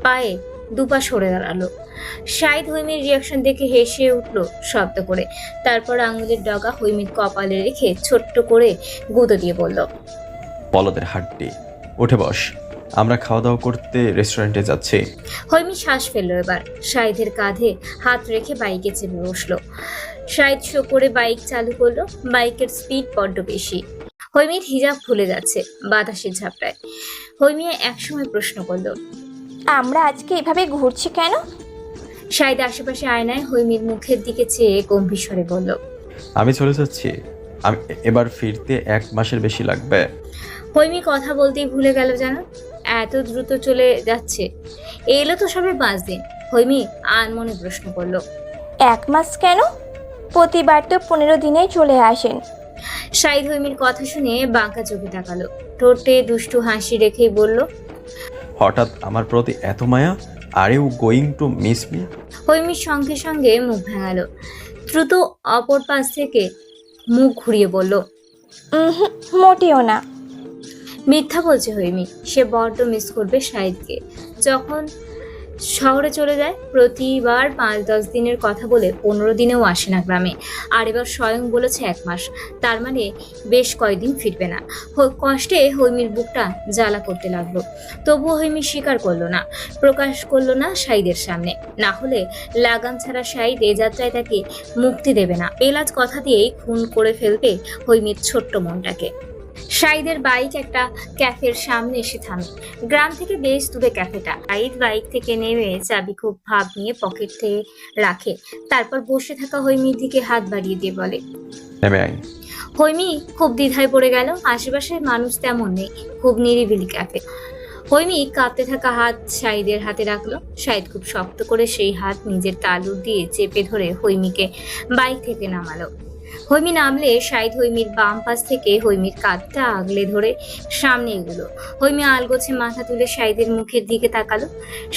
পায়ে 2 পা সরে দাঁড়ালো। শাহিদ হৈমির রিয়াকশন দেখে হেসে উঠল শব্দ করে। তারপর আঙুলের ডগা হৈমির কপালে রেখে ছোট্ট করে গুঁতো দিয়ে বলল, বলদের হাড্ডি, উঠে বস, আমরা খাওয়া দাওয়া করতে রেস্টুরেন্টে যাচ্ছি। হৈমি শ্বাস ফেললো এবার। শাহিদের কাঁধে হাত রেখে বাইকে চেপে বসলো। শাহিদ শো করে বাইক চালু করলো। বাইকের স্পিড বড্ড বেশি। হৈমির হিজাব খুলে যাচ্ছে বাতাসের ঝাপটায়। হৈমি একসময় প্রশ্ন করলো, আমরা আজকে এভাবে ঘুরছি কেন? শাহিদ আশেপাশে আয়নায় হৈমির মুখের দিকে চেয়ে গম্ভীর স্বরে বলল, আমি চলে যাচ্ছি। আমি এবার ফিরতে 1 মাসের বেশি লাগবে। হৈমি কথা বলতেই ভুলে গেল যেন, এত দ্রুত চলে যাচ্ছে। এলো তো সবে 5 দিন। হৈমি আনমনে প্রশ্ন করলো, 1 মাস কেন? প্রতিবার তো 15 দিনেই চলে আসেন। শাহিদ হৈমির কথা শুনে বাঁকা চোখে তাকালো, ঠোঁটে দুষ্টু হাসি রেখেই বলল, হঠাৎ আমার প্রতি এত মায়া? Are you going to miss me? হৈমির সঙ্গে সঙ্গে মুখ ভাঙালো। দ্রুত অপর পাশ থেকে মুখ ঘুরিয়ে বলল, মোটেও না। মিথ্যা বলছে হৈমি। সে বড্ড মিস করবে শাহিদকে। যখন শহরে চলে যায় প্রতিবার 5-10 দিনের কথা বলে 15 দিনেও আসে না গ্রামে। আর এবার স্বয়ং বলেছে 1 মাস, তার মানে বেশ কয়েকদিন ফিরবে না। কষ্টে হৈমির বুকটা জ্বালা করতে লাগলো। তবুও হৈমি স্বীকার করলো না, প্রকাশ করলো না শাহিদের সামনে। না হলে লাগাম ছাড়া শাহিদ এ যাত্রায় তাকে মুক্তি দেবে না। এলাজ কথা দিয়েই খুন করে ফেলবে হৈমির ছোট্ট মনটাকে। শাহিদের বাইক একটা ক্যাফের সামনে এসে থামে। গ্রাম থেকে বেশ দূরে ক্যাফেটা। শাহিদ বাইক থেকে নেমে চাবি খুব ভাব নিয়ে পকেটে রাখে, তারপর বসে থাকা হৈমির দিকে হাত বাড়িয়ে দিয়ে বলে, নেমে আই। হৈমি খুব দ্বিধায় পড়ে গেল। আশেপাশে মানুষ তেমন নেই, খুব নিরিবিলি ক্যাফে। হৈমি কাঁপতে থাকা হাত শাহিদের হাতে রাখলো। শাহিদ খুব শক্ত করে সেই হাত নিজের তালু দিয়ে চেপে ধরে হৈমিকে বাইক থেকে নামালো। হৈমি নামলে শাহিদ হৈমির বাম পাশ থেকে হৈমির কাঁধটা আগলে ধরে সামনে এগুলো। হৈমি আলগোছে মাথা তুলে শাহিদের মুখের দিকে তাকালো।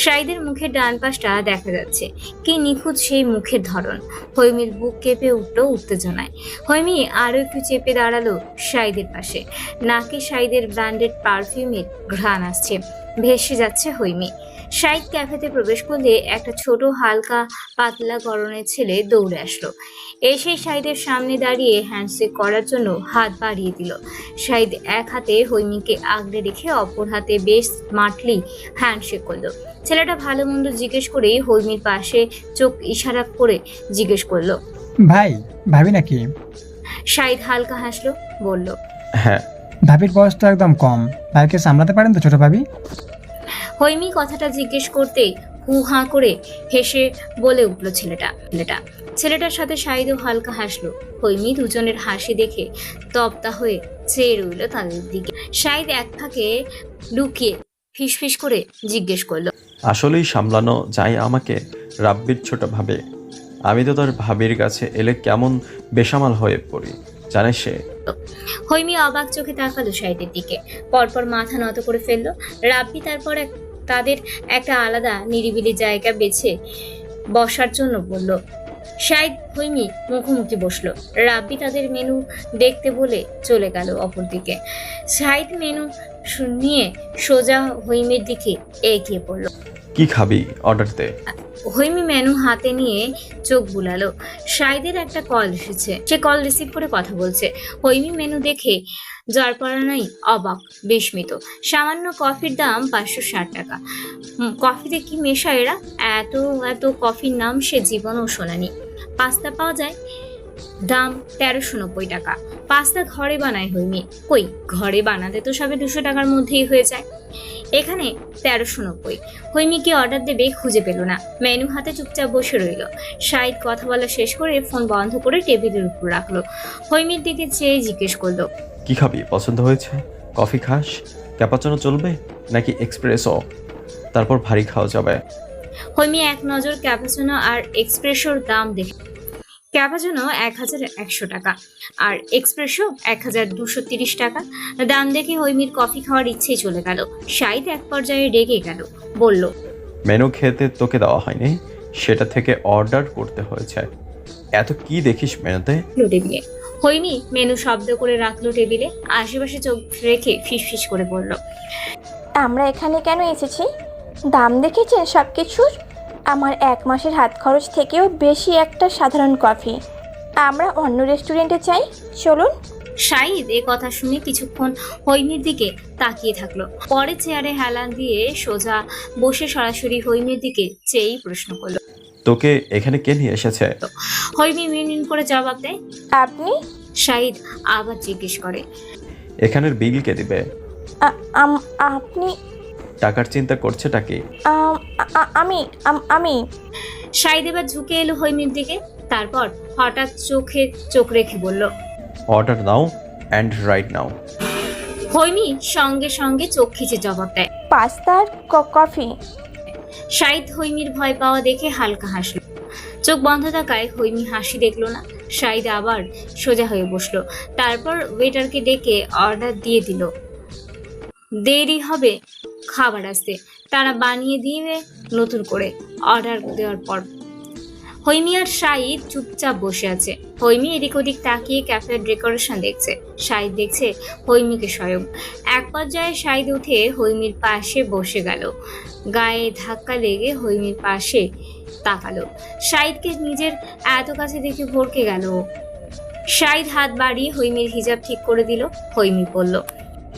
শাহিদের মুখের ডান পাশটা দেখা যাচ্ছে। কি নিখুঁত সেই মুখের ধরন! হৈমির বুক কেঁপে উঠল উত্তেজনায়। হৈমি আরো একটু চেপে দাঁড়ালো শাহিদের পাশে। নাকে শাহিদের ব্র্যান্ডেড পারফিউমের ঘ্রাণ আসছে। ভেসে যাচ্ছে হৈমি। শাহিদ ক্যাফেতে প্রবেশ করলে একটা ছোট হালকা পাতলা গড়নের ছেলে দৌড়ে আসলো। এসে শাহিদের সামনে দাঁড়িয়ে হ্যান্ডশেক করার জন্য হাত বাড়িয়ে দিল। শাহিদ এক হাতে হৈমিকে আগলে রেখে অপর হাতে বেশ স্মার্টলি হ্যান্ডশেক করলো। ছেলেটা ভালো মন্দ জিজ্ঞেস করে হৈমির পাশে চোখ ইশারা করে জিজ্ঞেস করলো, ভাই, ভাবি নাকি? শাহিদ হালকা হাসলো, বলল, হ্যাঁ। ভাবির বয়স তো একদম কম, ভাইকে সামলাতে পারেন তো ছোট ভাবি? হৈমি কথাটা জিজ্ঞেস করতেই হু হাঁ করে হেসে বলে উঠল ছেলেটার সাথে শাহিদও হালকা হাসলো। হৈমি দুজনের হাসি দেখে তপ্তা হয়ে চেয়ে রইল তাদের দিকে। শাহিদ এক ফাঁকে লুকিয়ে ফিসফিস করে জিজ্ঞেস করলো, আসলেই সামলানো যায় আমাকে রাব্বির ছোট ভাবে? আমি তো তার ভাবির কাছে এলে কেমন বেসামাল হয়ে পড়ি জানে সে। হৈমি অবাক চোখে তাকালো শাহিদের দিকে, পরপর মাথা নত করে ফেললো। রাব্বি তারপর তাদের একটা আলাদা নিরিবিলি জায়গা বেছে বসার জন্য বলল। শাহিদ হৈমি মুখোমুখি বসলো। রাব্বি তাদের মেনু দেখতে বলে চলে গেল অপরদিকে। শাহিদ মেনু নিয়ে সোজা হৈমির দিকে এগিয়ে পড়ল। কি খাবি? অর্ডার দে। হৈমি মেনু হাতে নিয়ে চোখ বুলালো। শাহিদের একটা কল এসেছে, সে কল রিসিভ করে কথা বলছে। হৈমি মেনু দেখে জরপরানাই অবাক, বিস্মিত। সামান্য কফির দাম 560 টাকা। কফিতে কি মেশায় এরা? এত এত কফির নাম সে জীবনেও শোনেনি। পাস্তা পাওয়া যায়, দাম 1390 টাকা। পাস্তা ঘরে বানায় হৈমি। কই, ঘরে বানাতে তো সবে 200 টাকার মধ্যেই হয়ে যায়, এখানে 1390। হৈমি কি অর্ডার দেবে খুঁজে পেল না। মেনু হাতে চুপচাপ বসে রইল। শাহিদ কথা বলা শেষ করে ফোন বন্ধ করে টেবিলের উপর রাখলো। হৈমির দিকে চেয়ে জিজ্ঞেস করলো, কি খাবি? পছন্দ হয়েছে? কফি খাস? ক্যাপাচিনো চলবে নাকি এক্সপ্রেসো? তারপর ভারী খাওয়া যাবে। হৈমি এক নজর ক্যাপাচিনো আর এক্সপ্রেসোর দাম দেখে। ক্যাপাচিনো 1100 টাকা আর এক্সপ্রেসো 1230 টাকা। দাম দেখে হৈমির কফি খাওয়ার ইচ্ছেই চলে গেল। শাহিদ এক পর্যায়ে রেগে গেল, বলল, মেনু খেতে তোকে দেওয়া হয়নি, সেটা থেকে অর্ডার করতে হয়েছে। এত কি দেখিস মেনুতে? টেবিলে। হৈমি মেনু শব্দ করে রাখলো টেবিলে। আশেপাশে চোখ রেখে ফিসফিস করে বলল, আমরা এখানে কেন এসেছি? দাম দেখেছেন সব কিছুর? আমার 1 মাসের হাত খরচ থেকেও বেশি একটা সাধারণ কফি। আমরা অন্য রেস্টুরেন্টে চাই, চলুন। শাহিদ এ কথা শুনে কিছুক্ষণ হৈমির দিকে তাকিয়ে থাকলো। পরে চেয়ারে হেলান দিয়ে সোজা বসে সরাসরি হৈমির দিকে চেয়েই প্রশ্ন করলো। তোকে এখানে কে নিয়ে এসেছে? হৈমি মিনমিন করে জবাব দেয়। আপনি? শাহিদ আবার জিজ্ঞেস করে, এখানের বিল কে দিবে? আপনি? টাকার চিন্তা করছেটা কি? আমি শাহিদ এবার ঝুঁকে এলো হৈমির দিকে, তারপর হঠাৎ চোখে চোখ রেখে বলল, order now and right now. Haimi সঙ্গে সঙ্গে চোখ খিচে জবাব দেয়। পাস্তার কফি। শাহিদ হৈমির ভয় পাওয়া দেখে হালকা হাসল। চোখ বন্ধ থাকায় হৈমি হাসি দেখলো না। শাহিদ আবার সোজা হয়ে বসলো, তারপর ওয়েটারকে ডেকে অর্ডার দিয়ে দিল। দেরি হবে খাবার আসতে, তারা বানিয়ে দিবে নতুন করে অর্ডার দেওয়ার পর। হৈমি আর শাহিদ চুপচাপ বসে আছে। হৈমি এদিক ওদিক তাকিয়ে ক্যাফের ডেকোরেশন দেখছে, শাহিদ দেখছে হৈমিকে স্বয়ং। এক পর্যায়ে শাহিদ উঠে হৈমির পাশে বসে গেল, গায়ে ধাক্কা লেগে হৈমির পাশে তাকালো। শাহিদকে নিজের এত কাছে দেখে ভরকে গেল। শাহিদ হাত বাড়িয়ে হৈমির হিজাব ঠিক করে দিল। হৈমি বলল,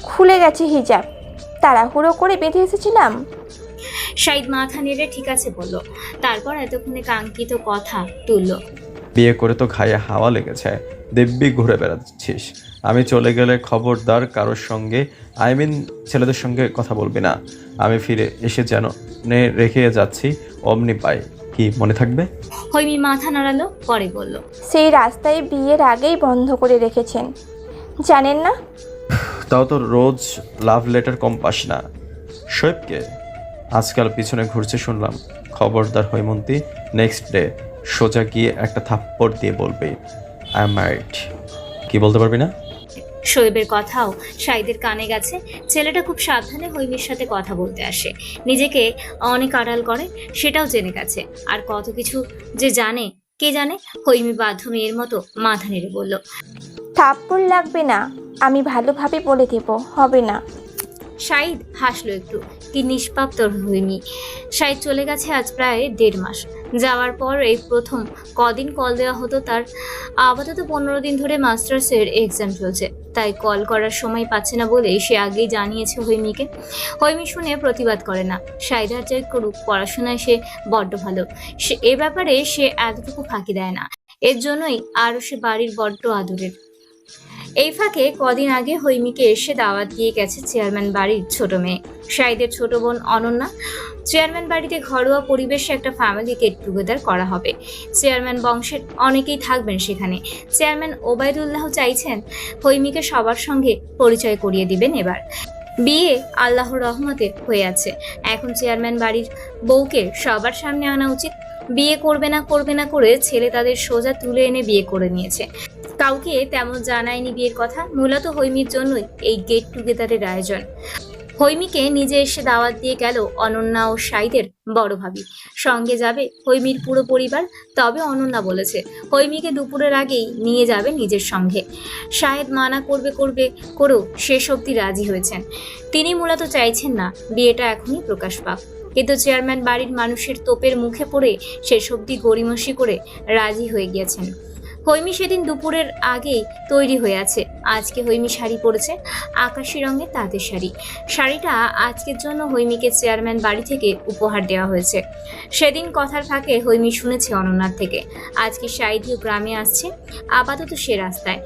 খুলে গেছে হিজাব, তাড়াহুড়ো করে বেঁধে এসেছিলাম। শাহিদ মাথা নেড়ে ঠিক আছে বলল, তারপর এতক্ষণে কাঙ্ক্ষিত কথা তুলল। বিয়ে করে তো ঘায়ে হাওয়া লেগেছে, দিব্যি ঘুরে বেড়াচ্ছিস। আমি চলে গেলে খবরদার কারোর সঙ্গে, ছেলেদের সঙ্গে কথা বলবি না। আমি ফিরে এসে যেন রেখে যাচ্ছি অমনি পাই, কি মনে থাকবে? হৈমি মাথা নাড়ালো, পরে বলল, সেই রাস্তায় বিয়ের আগেই বন্ধ করে রেখেছেন, জানেন না? তাও তো রোজ লাভ লেটার কম পাস না। শোয়েবকে আজকাল পিছনে ঘুরছে শুনলাম। খবরদার হৈমন্তী, নেক্সট ডে সোজা গিয়ে একটা থাপ্পড় দিয়ে বলবি আই এম ম্যারিড। কি বলতে পারবি না? শোয়েবের কথাও শাহিদের কানে গেছে। ছেলেটা খুব সাবধানে হৈমির সাথে কথা বলতে আসে, নিজেকে অনেক আড়াল করে, সেটাও জেনে গেছে। আর কত কিছু যে জানে কে জানে। হৈমি বাধ্য মেয়ের মতো মাথা নেড়ে বলল, থাপ্পড় লাগবে না, আমি ভালোভাবে বলে দেব, হবে না। শাহিদ হাসলো একটু, কি নিষ্পাপ তোর হৈমি। শাহিদ চলে গেছে আজ প্রায় 1.5 মাস। যাওয়ার পর এই প্রথম কদিন কল দেওয়া হতো তার। আপাতত 15 দিন ধরে মাস্টার্সের এক্সাম চলছে, তাই কল করার সময় পাচ্ছে না বলেই সে আগেই জানিয়েছে হৈমিকে। হৈমি শুনে প্রতিবাদ করে না। শাহিদ আর যাই করুক, পড়াশোনায় সে বড্ড ভালো, সে এ ব্যাপারে সে এতটুকু ফাঁকি দেয় না। এর জন্যই আরও সে বাড়ির বড্ড আদরের। এই ফাঁকে কদিন আগে হৈমিকে এসে দাওয়াত দিয়ে গেছে চেয়ারম্যান বাড়ির ছোট মেয়ে, শাহিদের ছোট বোন অনন্যা। চেয়ারম্যান বাড়িতে ঘরোয়া পরিবেশে একটা ফ্যামিলি গেট টুগেদার করা হবে। চেয়ারম্যান বংশের অনেকেই থাকবেন সেখানে। চেয়ারম্যান ওবায়দুল্লাহ চাইছেন হৈমিকে সবার সঙ্গে পরিচয় করিয়ে দিবেন। এবার বিয়ে আল্লাহর রহমতে হয়ে আছে, এখন চেয়ারম্যান বাড়ির বউকে সবার সামনে আনা উচিত। বিয়ে করবে না করে ছেলে তাদের সোজা তুলে এনে বিয়ে করে নিয়েছে। কাউকে তেমন জানায়নি বিয়ের কথা। মূলত হৈমির জন্যই এই গেট টুগেদারের আয়োজন। হৈমিকে নিজে এসে দাওয়াত দিয়ে গেল অনন্যা ও শাহিদের বড় ভাবি। সঙ্গে যাবে হৈমির পুরো পরিবার। তবে অনন্যা বলেছে হৈমিকে দুপুরের আগেই নিয়ে যাবে নিজের সঙ্গে। শাহিদ মানা করেও শেষ অবধি রাজি হয়েছেন। তিনি মূলত চাইছেন না বিয়েটা এখনই প্রকাশ পাক, কিন্তু চেয়ারম্যান বাড়ির মানুষের তোপের মুখে পড়ে শেষ অবধি গড়িমসি করে রাজি হয়ে গিয়েছেন। হৈমি সেদিন দুপুরের আগেই তৈরি হয়ে আছে। আজকে হৈমি শাড়ি পরেছে, আকাশি রঙের তাঁতের শাড়ি। শাড়িটা আজকের জন্য হৈমিকে চেয়ারম্যান বাড়ি থেকে উপহার দেওয়া হয়েছে। সেদিন কথার ফাঁকে হৈমি শুনেছে অনন্যার থেকে আজকে শাহিদিও গ্রামে আসছে। আপাতত সে রাস্তায়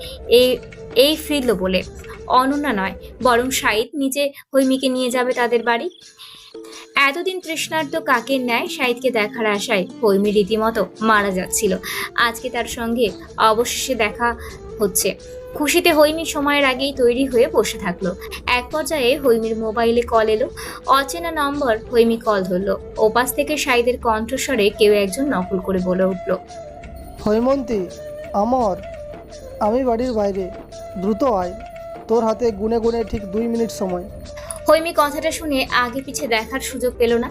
এই ফিরল বলে অনন্যা নয়, বরং শাহিদ নিজে হৈমিকে নিয়ে যাবে তাদের বাড়ি। এতদিন তৃষ্ণার্ত কাকের ন্যায় শাহিদকে দেখার আশায় হৈমি রীতিমতো মারা যাচ্ছিল। আজকে তার সঙ্গে অবশেষে দেখা হচ্ছে। খুশিতে হৈমি সময়ের আগেই তৈরি হয়ে বসে থাকলো। এক পর্যায়ে হৈমির মোবাইলে কল এলো। অচেনা নম্বর। হৈমি কল ধরলো। ওপাশ থেকে শাহিদের কণ্ঠস্বরে কেউ একজন নকল করে বলে উঠল, হৈমন্তী, আমি বাড়ির বাইরে, দ্রুত আয়, তোর হাতে গুনে গুনে ঠিক 2 মিনিট সময়। হৈমি কথাটা শুনে আগে পিছে দেখার সুযোগ পেল না।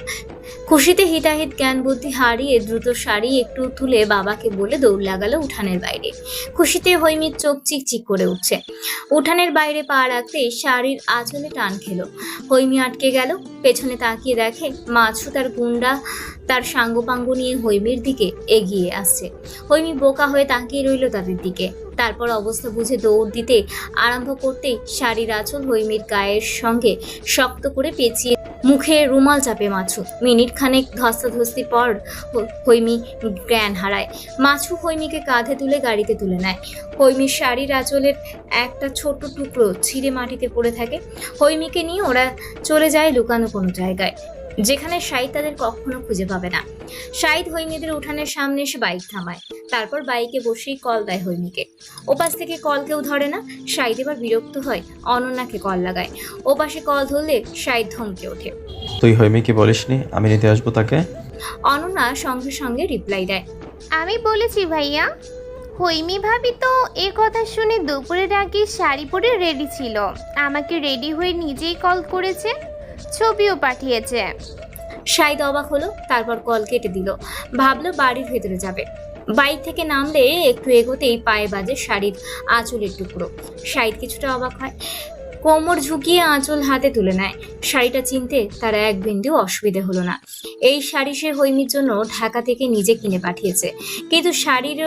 খুশিতে হিতাহিত জ্ঞান বুদ্ধি হারিয়ে দ্রুত শাড়ি একটু তুলে বাবাকে বলে দৌড় লাগালো উঠানের বাইরে। খুশিতে হৈমির চোখ চিকচিক করে উঠছে। উঠানের বাইরে পা রাখতেই শাড়ির আঁচলে টান খেলো। হৈমি আটকে গেল। পেছনে তাকিয়ে দেখে মাছু তার গুন্ডা তার সাঙ্গপাঙ্গ নিয়ে হৈমির দিকে এগিয়ে আসছে। হৈমি বোকা হয়ে তাকিয়ে রইল তাদের দিকে। তারপর অবস্থা বুঝে দৌড় দিতে আরম্ভ করতেই শাড়ির আঁচল হৈমির গায়ের সঙ্গে শক্ত করে পেঁচিয়ে মুখে রুমাল চাপে মাছু। মিনিট খানেক ধস্তাধস্তি পর হৈমি জ্ঞান হারায়। মাছু হৈমিকে কাঁধে তুলে গাড়িতে তুলে নেয়। হৈমির শাড়ির আঁচলের একটা ছোট্ট টুকরো ছিঁড়ে মাটিতে পড়ে থাকে। হৈমিকে নিয়ে ওরা চলে যায় লুকানো কোনো জায়গায়, যেখানে শাহিদ তাদের কখনো খুঁজে পাবে না। শাহিদ হৈমিদের উঠানের সামনে এসে বাইক থামায়, তারপর বাইকে বসেই কল দেয় হৈমিকে। ওপাশ থেকে কল কেউ ধরে না। শাহিদ এবার বিরক্ত হয়, অনন্যাকে কল লাগায়। ওপাশে কল ধরলে শাহিদ ধমকে ওঠে। তুই হৈমিকে বলিসনি আমি নিতে আসবো তাকে? অনন্যা সঙ্গে সঙ্গে রিপ্লাই দেয়, আমি বলেছি ভাইয়া। হৈমি ভাবি তো এ কথা শুনে দুপুরের আগে শাড়ি পরে রেডি ছিল, আমাকে রেডি হয়ে নিজেই কল করেছে, ছবিও পাঠিয়েছে। শাহিদ অবাক হলো, তারপর কল কেটে দিল। ভাবলো বাড়ির ভেতরে যাবে। বাইক থেকে নামলে একটু এগোতেই পায়ে বাজে শাড়ির আঁচলের টুকরো। শাহিদ কিছুটা অবাক হয়, কোমর ঝুঁকিয়ে আঁচল হাতে তুলে নেয়। শাড়িটা চিনতে তার এক বিন্দু অসুবিধে হলো না। এই শাড়ি সে হৈমির জন্য ঢাকা থেকে নিজে কিনে পাঠিয়েছে, কিন্তু শাড়ির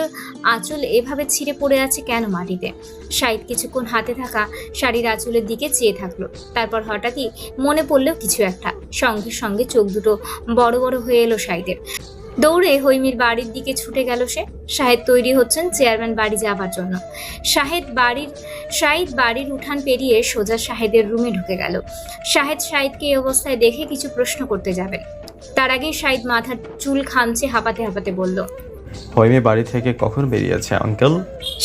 আঁচল এভাবে ছিঁড়ে পড়ে আছে কেন মাটিতে? শাহিদ কিছুক্ষণ হাতে থাকা শাড়ির আঁচলের দিকে চেয়ে থাকলো, তারপর হঠাৎই মনে পড়লো কিছু একটা। সঙ্গে সঙ্গে চোখ দুটো বড় বড় হয়ে এলো শাহিদের। দৌড়ে হৈমির বাড়ির দিকে ছুটে গেল সে। শাহিদ তৈরি হচ্ছেন চেয়ারম্যান বাড়ি যাবার জন্য। শাহিদ বাড়ির উঠান পেরিয়ে সোজা শাহিদের রুমে ঢুকে গেল। শাহিদকে এই অবস্থায় দেখে কিছু প্রশ্ন করতে যাবেন, তার আগে শাহিদ মাথার চুল খামচে হাঁপাতে হাঁপাতে বলল, হৈমি বাড়ি থেকে কখন বেরিয়েছে আঙ্কেল?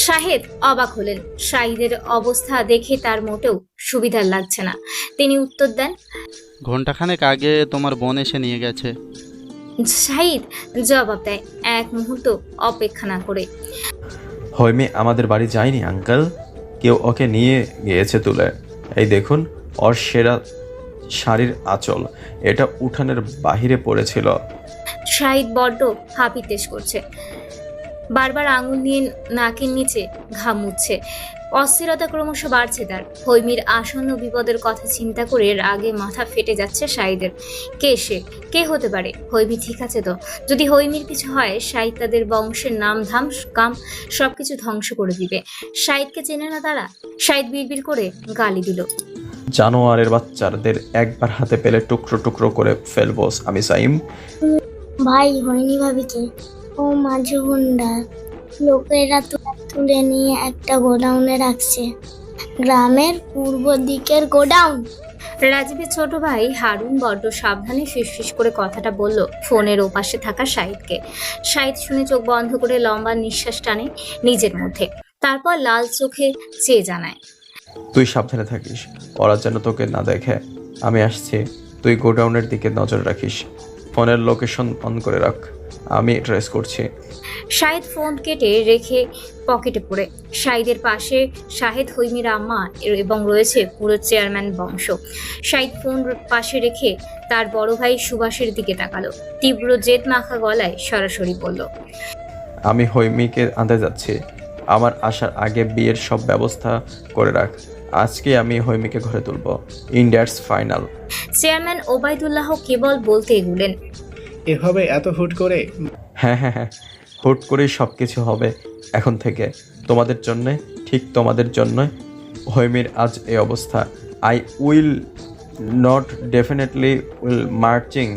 শাহিদ অবাক হলেন। শাহিদের অবস্থা দেখে তার মোটেও সুবিধার লাগছে না। তিনি উত্তর দেন, ঘন্টাখানেক আগে তোমার বোন এসে নিয়ে গেছে। শাহিদ জবাব দেয় এক মুহূর্ত অপেক্ষা না করে, হৈমি আমাদের বাড়ি যায়নি আঙ্কেল, কেউ ওকে নিয়ে গিয়েছে তুলে। এই দেখুন ওর সেরা শাড়ির আঁচল, এটা উঠানের বাহিরে পড়েছিল। শাহিদ বড্ড হাপিতেশ করছে, বারবার আঙুল নিয়ে নাকের নিচে ঘাম মুছছে। অস্থিরতা ক্রমশ বাড়ছে তার। হৈমির আসন্ন বিপদের কথা চিন্তা করে রাগে মাথা ফেটে যাচ্ছে শাহিদের। কে হতে পারে? হৈমি ঠিক আছে তো? যদি হৈমির কিছু হয়, শাহিদ তাদের বংশের নাম ধাম কাম সবকিছু ধ্বংস করে দিবে। শাহিদকে চেনে না তারা? শাহিদ বিড়বিড় করে গালি দিল, জানোয়ারের বাচ্চাদের একবার হাতে পেলে টুকরো টুকরো করে ফেলবো আমি সাইম। ভাই হয়নি ভাবিকে, ও মাঝে গুন্ডা লোকেরা তুলে নিয়ে একটা গোডাউনে রাখছে, গ্রামের পূর্ব দিকের গোডাউন। রাজীবের ছোট ভাই হারুন বড্ড সাবধানে ফিসফিস করে কথাটা বলল ফোনের ওপাশে থাকা শাহিদকে। শাহিদ শুনে চোখ বন্ধ করে লম্বা নিঃশ্বাস টানে নিজের মধ্যে, তারপর লাল চোখে চেয়ে জানায়, তুই সাবধানে থাকিস, ওরা যেন তোকে না দেখে। আমি আসছি, তুই গোডাউনের দিকে নজর রাখিস, ফোনের লোকেশন অন করে রাখ, আমি ট্রেস করছি। শাহিদ ফোন কেটে রেখে পকেটে পড়ে। শাহিদের পাশে শাহিদ, হৈমির আম্মা এবং রয়েছে পুরো চেয়ারম্যান বংশ। শাহিদ ফোন পাশে রেখে তার বড় ভাই সুভাষের দিকে তাকালো। তীব্র জেদ মাখা গলায় সরাসরি বলল, আমি হৈমিকে আনতে যাচ্ছি, আমার আসার আগে বিয়ের সব ব্যবস্থা করে রাখ। আজকে আমি হৈমিকে ঘরে তুলব, ইন্ডিয়ার্স ফাইনাল। চেয়ারম্যান ওবায়দুল্লাহ কেবল বলতে এগুলেন, এভাবে এত হুট করে? হ্যাঁ, হুট করেই সব কিছু হবে এখন থেকে, তোমাদের জন্যে, ঠিক তোমাদের জন্য। হৈমির আজ এই অবস্থা, I will not definitely will marching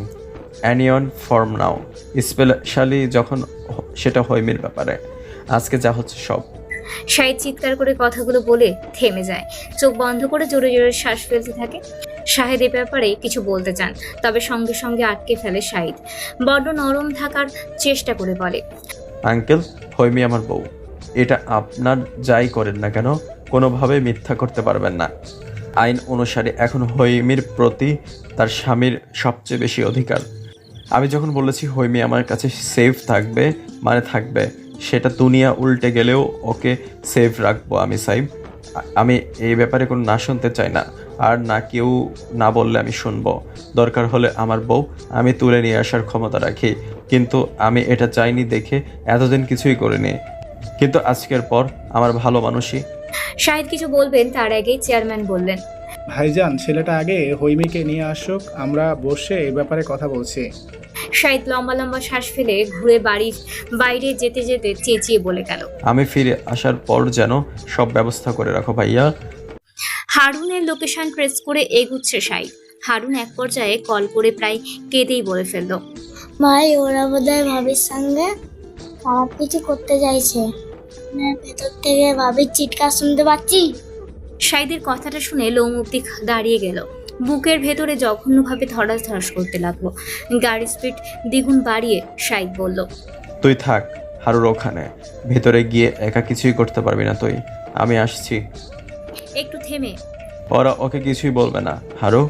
anyone form now, specially যখন সেটা হৈমির ব্যাপারে। আজকে যা হচ্ছে সব। শাহিদ চিৎকার করে কথাগুলো বলে থেমে যায়, চোখ বন্ধ করে জোরে জোরে শ্বাস ফেলতে থাকে। শাহিদ এ ব্যাপারে কিছু বলতে চান, তবে সঙ্গে সঙ্গে আটকে ফেলে শাহিদ। বড্ড নরম থাকার চেষ্টা করে বলে, আঙ্কেল, হৈমি আমার বউ, এটা আপনার যাই করেন না কেন কোনোভাবে মিথ্যা করতে পারবেন না। আইন অনুসারে এখন হৈমির প্রতি তার স্বামীর সবচেয়ে বেশি অধিকার। আমি যখন বলেছি হৈমি আমার কাছে সেফ থাকবে মানে থাকবে, সেটা দুনিয়া উল্টে গেলেও ওকে সেফ রাখবো আমি সাইব। আমি এই ব্যাপারে কোনো না শুনতে চাই না, আর না কেউ না বললে আমি শুনবো। দরকার হলে আমার বউ আমি তুলে নিয়ে আসার ক্ষমতা রাখি, কিন্তু আমি এটা চাইনি দেখে এতদিন কিছুই করিনি, কিন্তু আজকের পর আমার ভালো মানুষই। শাহিদ কিছু বলবেন তার আগেই চেয়ারম্যান বললেন, ভাইজান ছেলেটা আগে হৈমিকে নিয়ে আসুক, আমরা বসে এই ব্যাপারে কথা বলছি। শাহিদ লম্বা লম্বা শ্বাস ফেলে ঘুরে বাড়ির বাইরে যেতে যেতে চেঁচিয়ে বলে গেল, আমি ফিরে আসার পর যেন সব ব্যবস্থা করে রাখো ভাইয়া। হারুনের লোকেশন ট্রেস করে এগুচ্ছে শাহিদ। হারুন এক পর্যায়ে কল করে প্রায় কেঁদেই বলে ফেলল, ভাই ওরা বোধহয় ভাবির সঙ্গে খারাপ কিছু করতে চাইছে। আপনার ভেতর থেকে ভাবির চিৎকার শুনতে পাচ্ছি। শাহিদের কথাটা শুনে লোম অব্দি দাঁড়িয়ে গেল। বুকের ভেতরে জঘন্যভাবে ধরাস ধরাস করতে লাগলো। গাড়ির স্পিড দ্বিগুণ বাড়িয়ে শাহিদ বলল, তুই থাক হারুর ওখানে, ভেতরে গিয়ে একা কিছুই করতে পারবি না তুই, আমি আসছি। একটু থেমে ওরা ওকে কিছুই বলবে না হারু,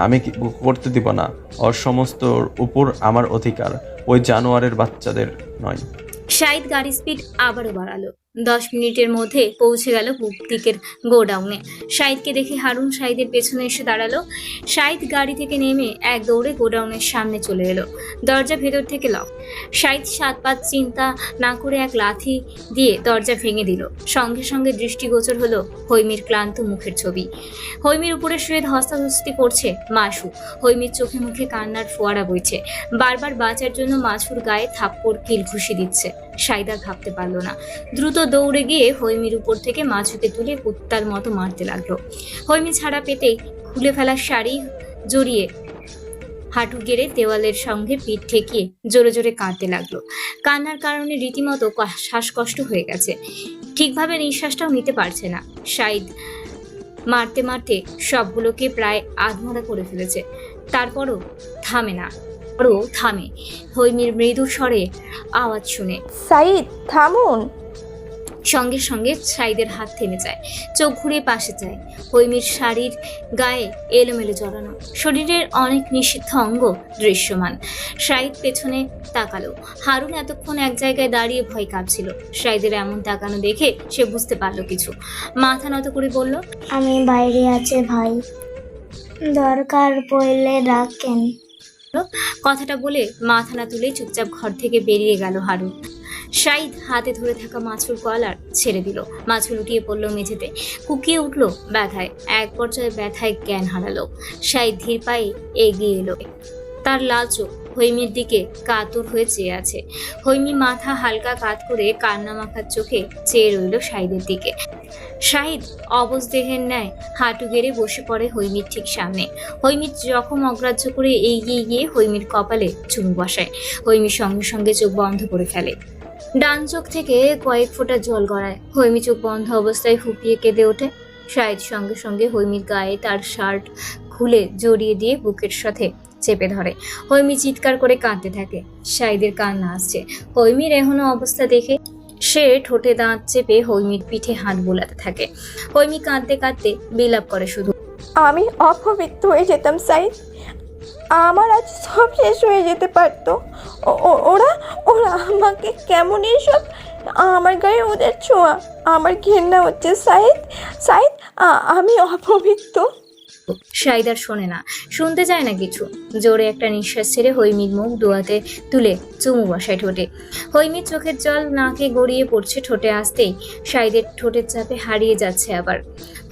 আমি করতে দিব না। ওর সমস্তর উপর আমার অধিকার, ওই জানোয়ারের বাচ্চাদের নয়। শাহিদ গাড়ির স্পিড আবারও বাড়ালো। 10 মিনিটের মধ্যে পৌঁছে গেল পূব দিকের গোডাউনে। শাহিদকে দেখে হারুন শাহিদের পেছনে এসে দাঁড়ালো। শাহিদ গাড়ি থেকে নেমে এক দৌড়ে গোডাউনের সামনে চলে এলো। দরজা ভেতর থেকে লক। শাহিদ 7-5 চিন্তা না করে এক লাথি দিয়ে দরজা ভেঙে দিল। সঙ্গে সঙ্গে দৃষ্টিগোচর হলো হৈমির ক্লান্ত মুখের ছবি। হৈমির উপরে শুয়ে ধস্তাধস্তি করছে মাসু। হৈমির চোখে মুখে কান্নার ফোয়ারা বইছে। বারবার বাঁচার জন্য মাছুর গায়ে থাপ্পড় কিল ঘুষি দিচ্ছে। শাহিদ আর ভাবতে পারল না। দ্রুত দৌড়ে গিয়ে হৈমির উপর থেকে মাছুকে তুলে কুত্তার মতো মারতে লাগলো। হৈমি ছাড়া পেতেই খুলে ফেলা শাড়ি জড়িয়ে হাঁটু গেড়ে দেওয়ালের সঙ্গে পিঠ ঠেকিয়ে জোরে জোরে কাঁদতে লাগলো। কান্নার কারণে রীতিমতো শ্বাসকষ্ট হয়ে গেছে। ঠিকভাবে নিঃশ্বাসটাও নিতে পারছে না। শাহিদ মারতে মারতে সবগুলোকে প্রায় আধমরা করে ফেলেছে। তারপরও থামে হৈমির মৃদু স্বরে আওয়াজ শুনে। সাইদ থামুন। সঙ্গে সঙ্গে শাহিদের হাত থেমে যায়। চোখ ঘুরে পাশে যায়। হৈমির শাড়ির গায়ে এলোমেলো জড়ানো, শরীরের অনেক নিষিদ্ধ অঙ্গ দৃশ্যমান। শাহিদ পেছনে তাকালো। হারুন এতক্ষণ এক জায়গায় দাঁড়িয়ে ভয় কাঁপছিল। শাহিদের এমন তাকানো দেখে সে বুঝতে পারলো কিছু। মাথা নত করে বলল, আমি বাইরে আছে ভাই, দরকার পড়লে ডাকেন। কথাটা বলে মাথা না তুলে চুপচাপ ঘর থেকে বেরিয়ে গেল হারুন। শাহিদ হাতে ধরে থাকা মাছুর কলার ছেড়ে দিল। মাছু লুটিয়ে পড়লো মেঝেতে, কুকিয়ে উঠলো ব্যথায়। এক পর্যায়ে ব্যথায় জ্ঞান হারালো। শাহিদ ধীর পায়ে এগিয়ে এলো। তার লাল চোখ হৈমির দিকে কাতর হয়ে চেয়ে আছে। হৈমি মাথা হালকা কাত করে কান্না মাখার চোখে চেয়ে রইল শাহিদের দিকে। শাহিদ অবশ দেহের ন্যায় হাঁটু গেড়ে বসে পড়ে হৈমির ঠিক সামনে। হৈমির জখম অগ্রাহ্য করে এগিয়ে গিয়ে হৈমির কপালে চুমু বসায়। হৈমির সঙ্গে সঙ্গে চোখ বন্ধ করে ফেলে। ডান চোখ থেকে কয়েক ফোঁটা জল গড়ায়। হৈমি চোখ বন্ধ অবস্থায় ফুপিয়ে কেঁদে ওঠে। শাহিদ সঙ্গে সঙ্গে হৈমির গায়ে তার শার্ট খুলে জড়িয়ে দিয়ে বুকের সাথে চেপে ধরে। হৈমি চিৎকার করে কাঁদতে থাকে। শাহিদের কান্না আসছে। হৈমির এখনো অবস্থা দেখে সে ঠোঁটে দাঁত চেপে হৈমির পিঠে হাত বোলাতে থাকে। হৈমি কাঁদতে কাঁদতে বিলাপ করে শুধু, আমি অপবিত্র হয়ে যেতাম সাইদ। আমার আজ সব শেষ হয়ে যেতে পারতো। ওরা ওরা আমাকে কেমন এসব, আমার গায়ে ওদের ছোঁয়া, আমার ঘেন্না হচ্ছে সাইদ আমি অপবিত্র। শাহিদ আর শোনে না, শুনতে চায় না কিছু। জোরে একটা নিঃশ্বাস ছেড়ে হৈমির মুখ দোয়াতে তুলে চুমু বসায় ঠোঁটে। হৈমির চোখের জল নাকে গড়িয়ে পড়ছে। ঠোঁটে আসতেই শাহিদের ঠোঁটের চাপে হারিয়ে যাচ্ছে আবার।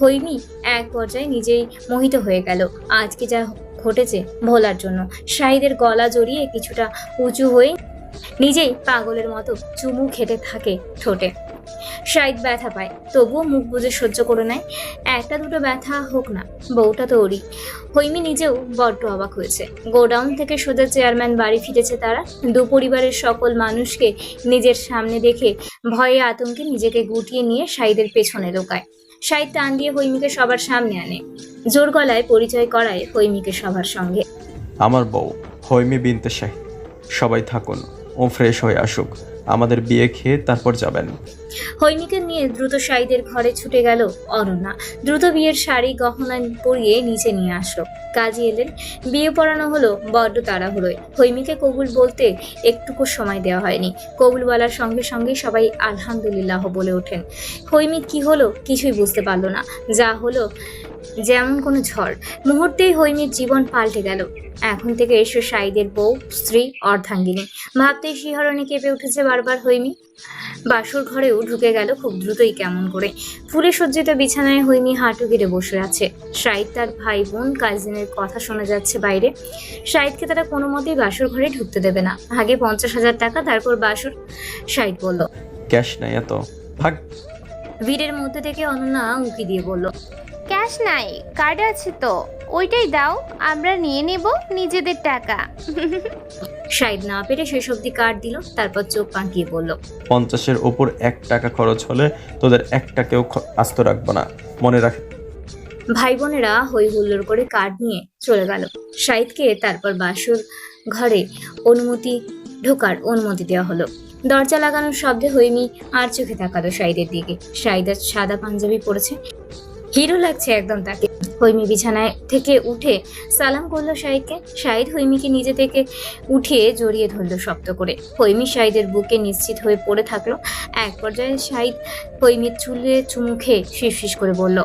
হৈমি এক পর্যায়ে নিজেই মোহিত হয়ে গেল। আজকে যা ঘটেছে ভোলার জন্য। শাহিদের গলা জড়িয়ে কিছুটা উঁচু হয়ে নিজেই পাগলের মতো চুমু খেতে থাকে ঠোঁটে। শাহিদ ব্যথা পায়, তবুও মুখ বুজে সহ্য করে নেয়। একটা দুটো ব্যথা হোক না, বউটা তো ওরই। হৈমি নিজেও বড্ড অবাক হয়েছে। গোডাউন থেকে সোজা চেয়ারম্যান বাড়ি ফিরেছে তারা। দু পরিবারের সকল মানুষকে নিজের সামনে দেখে ভয়ে আতঙ্কে নিজেকে গুটিয়ে নিয়ে শাহিদের পেছনে লুকায়। শাহিদ টান দিয়ে হৈমিকে সবার সামনে আনে। জোর গলায় পরিচয় করায় হৈমিকে সবার সঙ্গে। আমার বউ হৈমি বিনতে শাহিদ, সবাই থাকুন, ও ফ্রেশ হয়ে আসুক, আমাদের বিয়ে খেয়ে তারপর যাবেন। হৈমিকে নিয়ে দ্রুত শাহিদের ঘরে ছুটে গেল অনন্যা। দ্রুত বিয়ের শাড়ি গহনা পরিয়ে নিচে নিয়ে আসলো। কাজী এলেন, বিয়ে পড়ানো হলো বড্ড তাড়াহুড়োয়। হৈমিকে কবুল বলতে একটুকু সময় দেওয়া হয়নি। কবুল বলার সঙ্গে সঙ্গে সবাই আলহামদুলিল্লাহ বলে ওঠেন। হৈমি কি হলো কিছুই বুঝতে পারলো না। যা হলো যেমন কোনো ঝড়, মুহূর্তেই হৈমির জীবন পাল্টে গেল। এখন থেকে এসে শাহিদের বউ, স্ত্রী, অর্ধাঙ্গিনী। ভাবতেই শিহরণে কেঁপে উঠেছে বারবার হৈমি। বাসুর ঘরেও ঢুকে গেল খুব দ্রুতই কেমন করে। ফুলে সজ্জিত বিছানায় হৈমি হাঁটু গেড়ে বসে আছে। শাহিদ, তার ভাই বোন, কাজিনের কথা শোনা যাচ্ছে বাইরে। শাহিদকে তারা কোনো মতেই বাসুর ঘরে ঢুকতে দেবে না। আগে 50,000 টাকা, তারপর বাসুর। শাহিদ বলল, ক্যাশ নাই এত, ভাগ। ভিড়ের মধ্যে থেকে অনন্যা উঁকি দিয়ে বলল, ক্যাশ নাই, কার্ড আছে তো, ওইটাই দাও, আমরা নিয়ে নেব নিজেদের টাকা। শাহিদ না পেরে শেষ অব্দি কার্ড দিল, তারপর চোখ পাকিয়ে বলল, 50-এর ওপর 1 টাকা খরচ হলে তোদের একটাকেও আস্ত রাখবো না, মনে রাখ। ভাই বোনেরা হই হুল্লোড় করে কার্ড নিয়ে চলে গেল। শাহিদকে তারপর বাসুর ঘরে ঢোকার অনুমতি দেওয়া হলো। দরজা লাগানোর শব্দে হৈমি আর চোখে তাকালো শাহিদের দিকে। শাহিদ আজ সাদা পাঞ্জাবি পরেছে, হিরো লাগছে একদম তাকে। হৈমি বিছানায় থেকে উঠে সালাম করলো শাহিদকে। শাহিদ হৈমিকে নিজে থেকে উঠিয়ে জড়িয়ে ধরলো শক্ত করে। হৈমি শাহিদের বুকে নিশ্চিত হয়ে পড়ে থাকলো। এক পর্যায়ে শাহিদ হৈমির চুলে চুমু খেয়ে শিরশির করে বলল,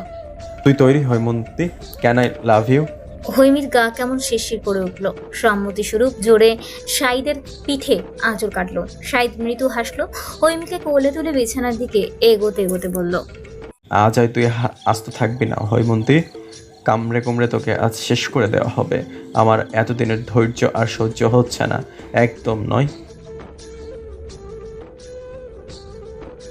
তুই তৈরি Haimanti? Can I love you? হৈমির গা কেমন শিরশির করে উঠলো। সম্মতি স্বরূপ জোরে শাহিদের পিঠে আঁচড় কাটলো। শাহিদ মৃদু হাসলো। হৈমিকে কোলে তুলে বিছানার দিকে এগোতে এগোতে বলল, আজ আয় তুই আস্ত থাকবি না হৈমন্তী। কামড়ে কুমড়ে তোকে আজ শেষ করে দেওয়া হবে। আমার এতদিনের ধৈর্য আর সহ্য হচ্ছে না, একদম নয়।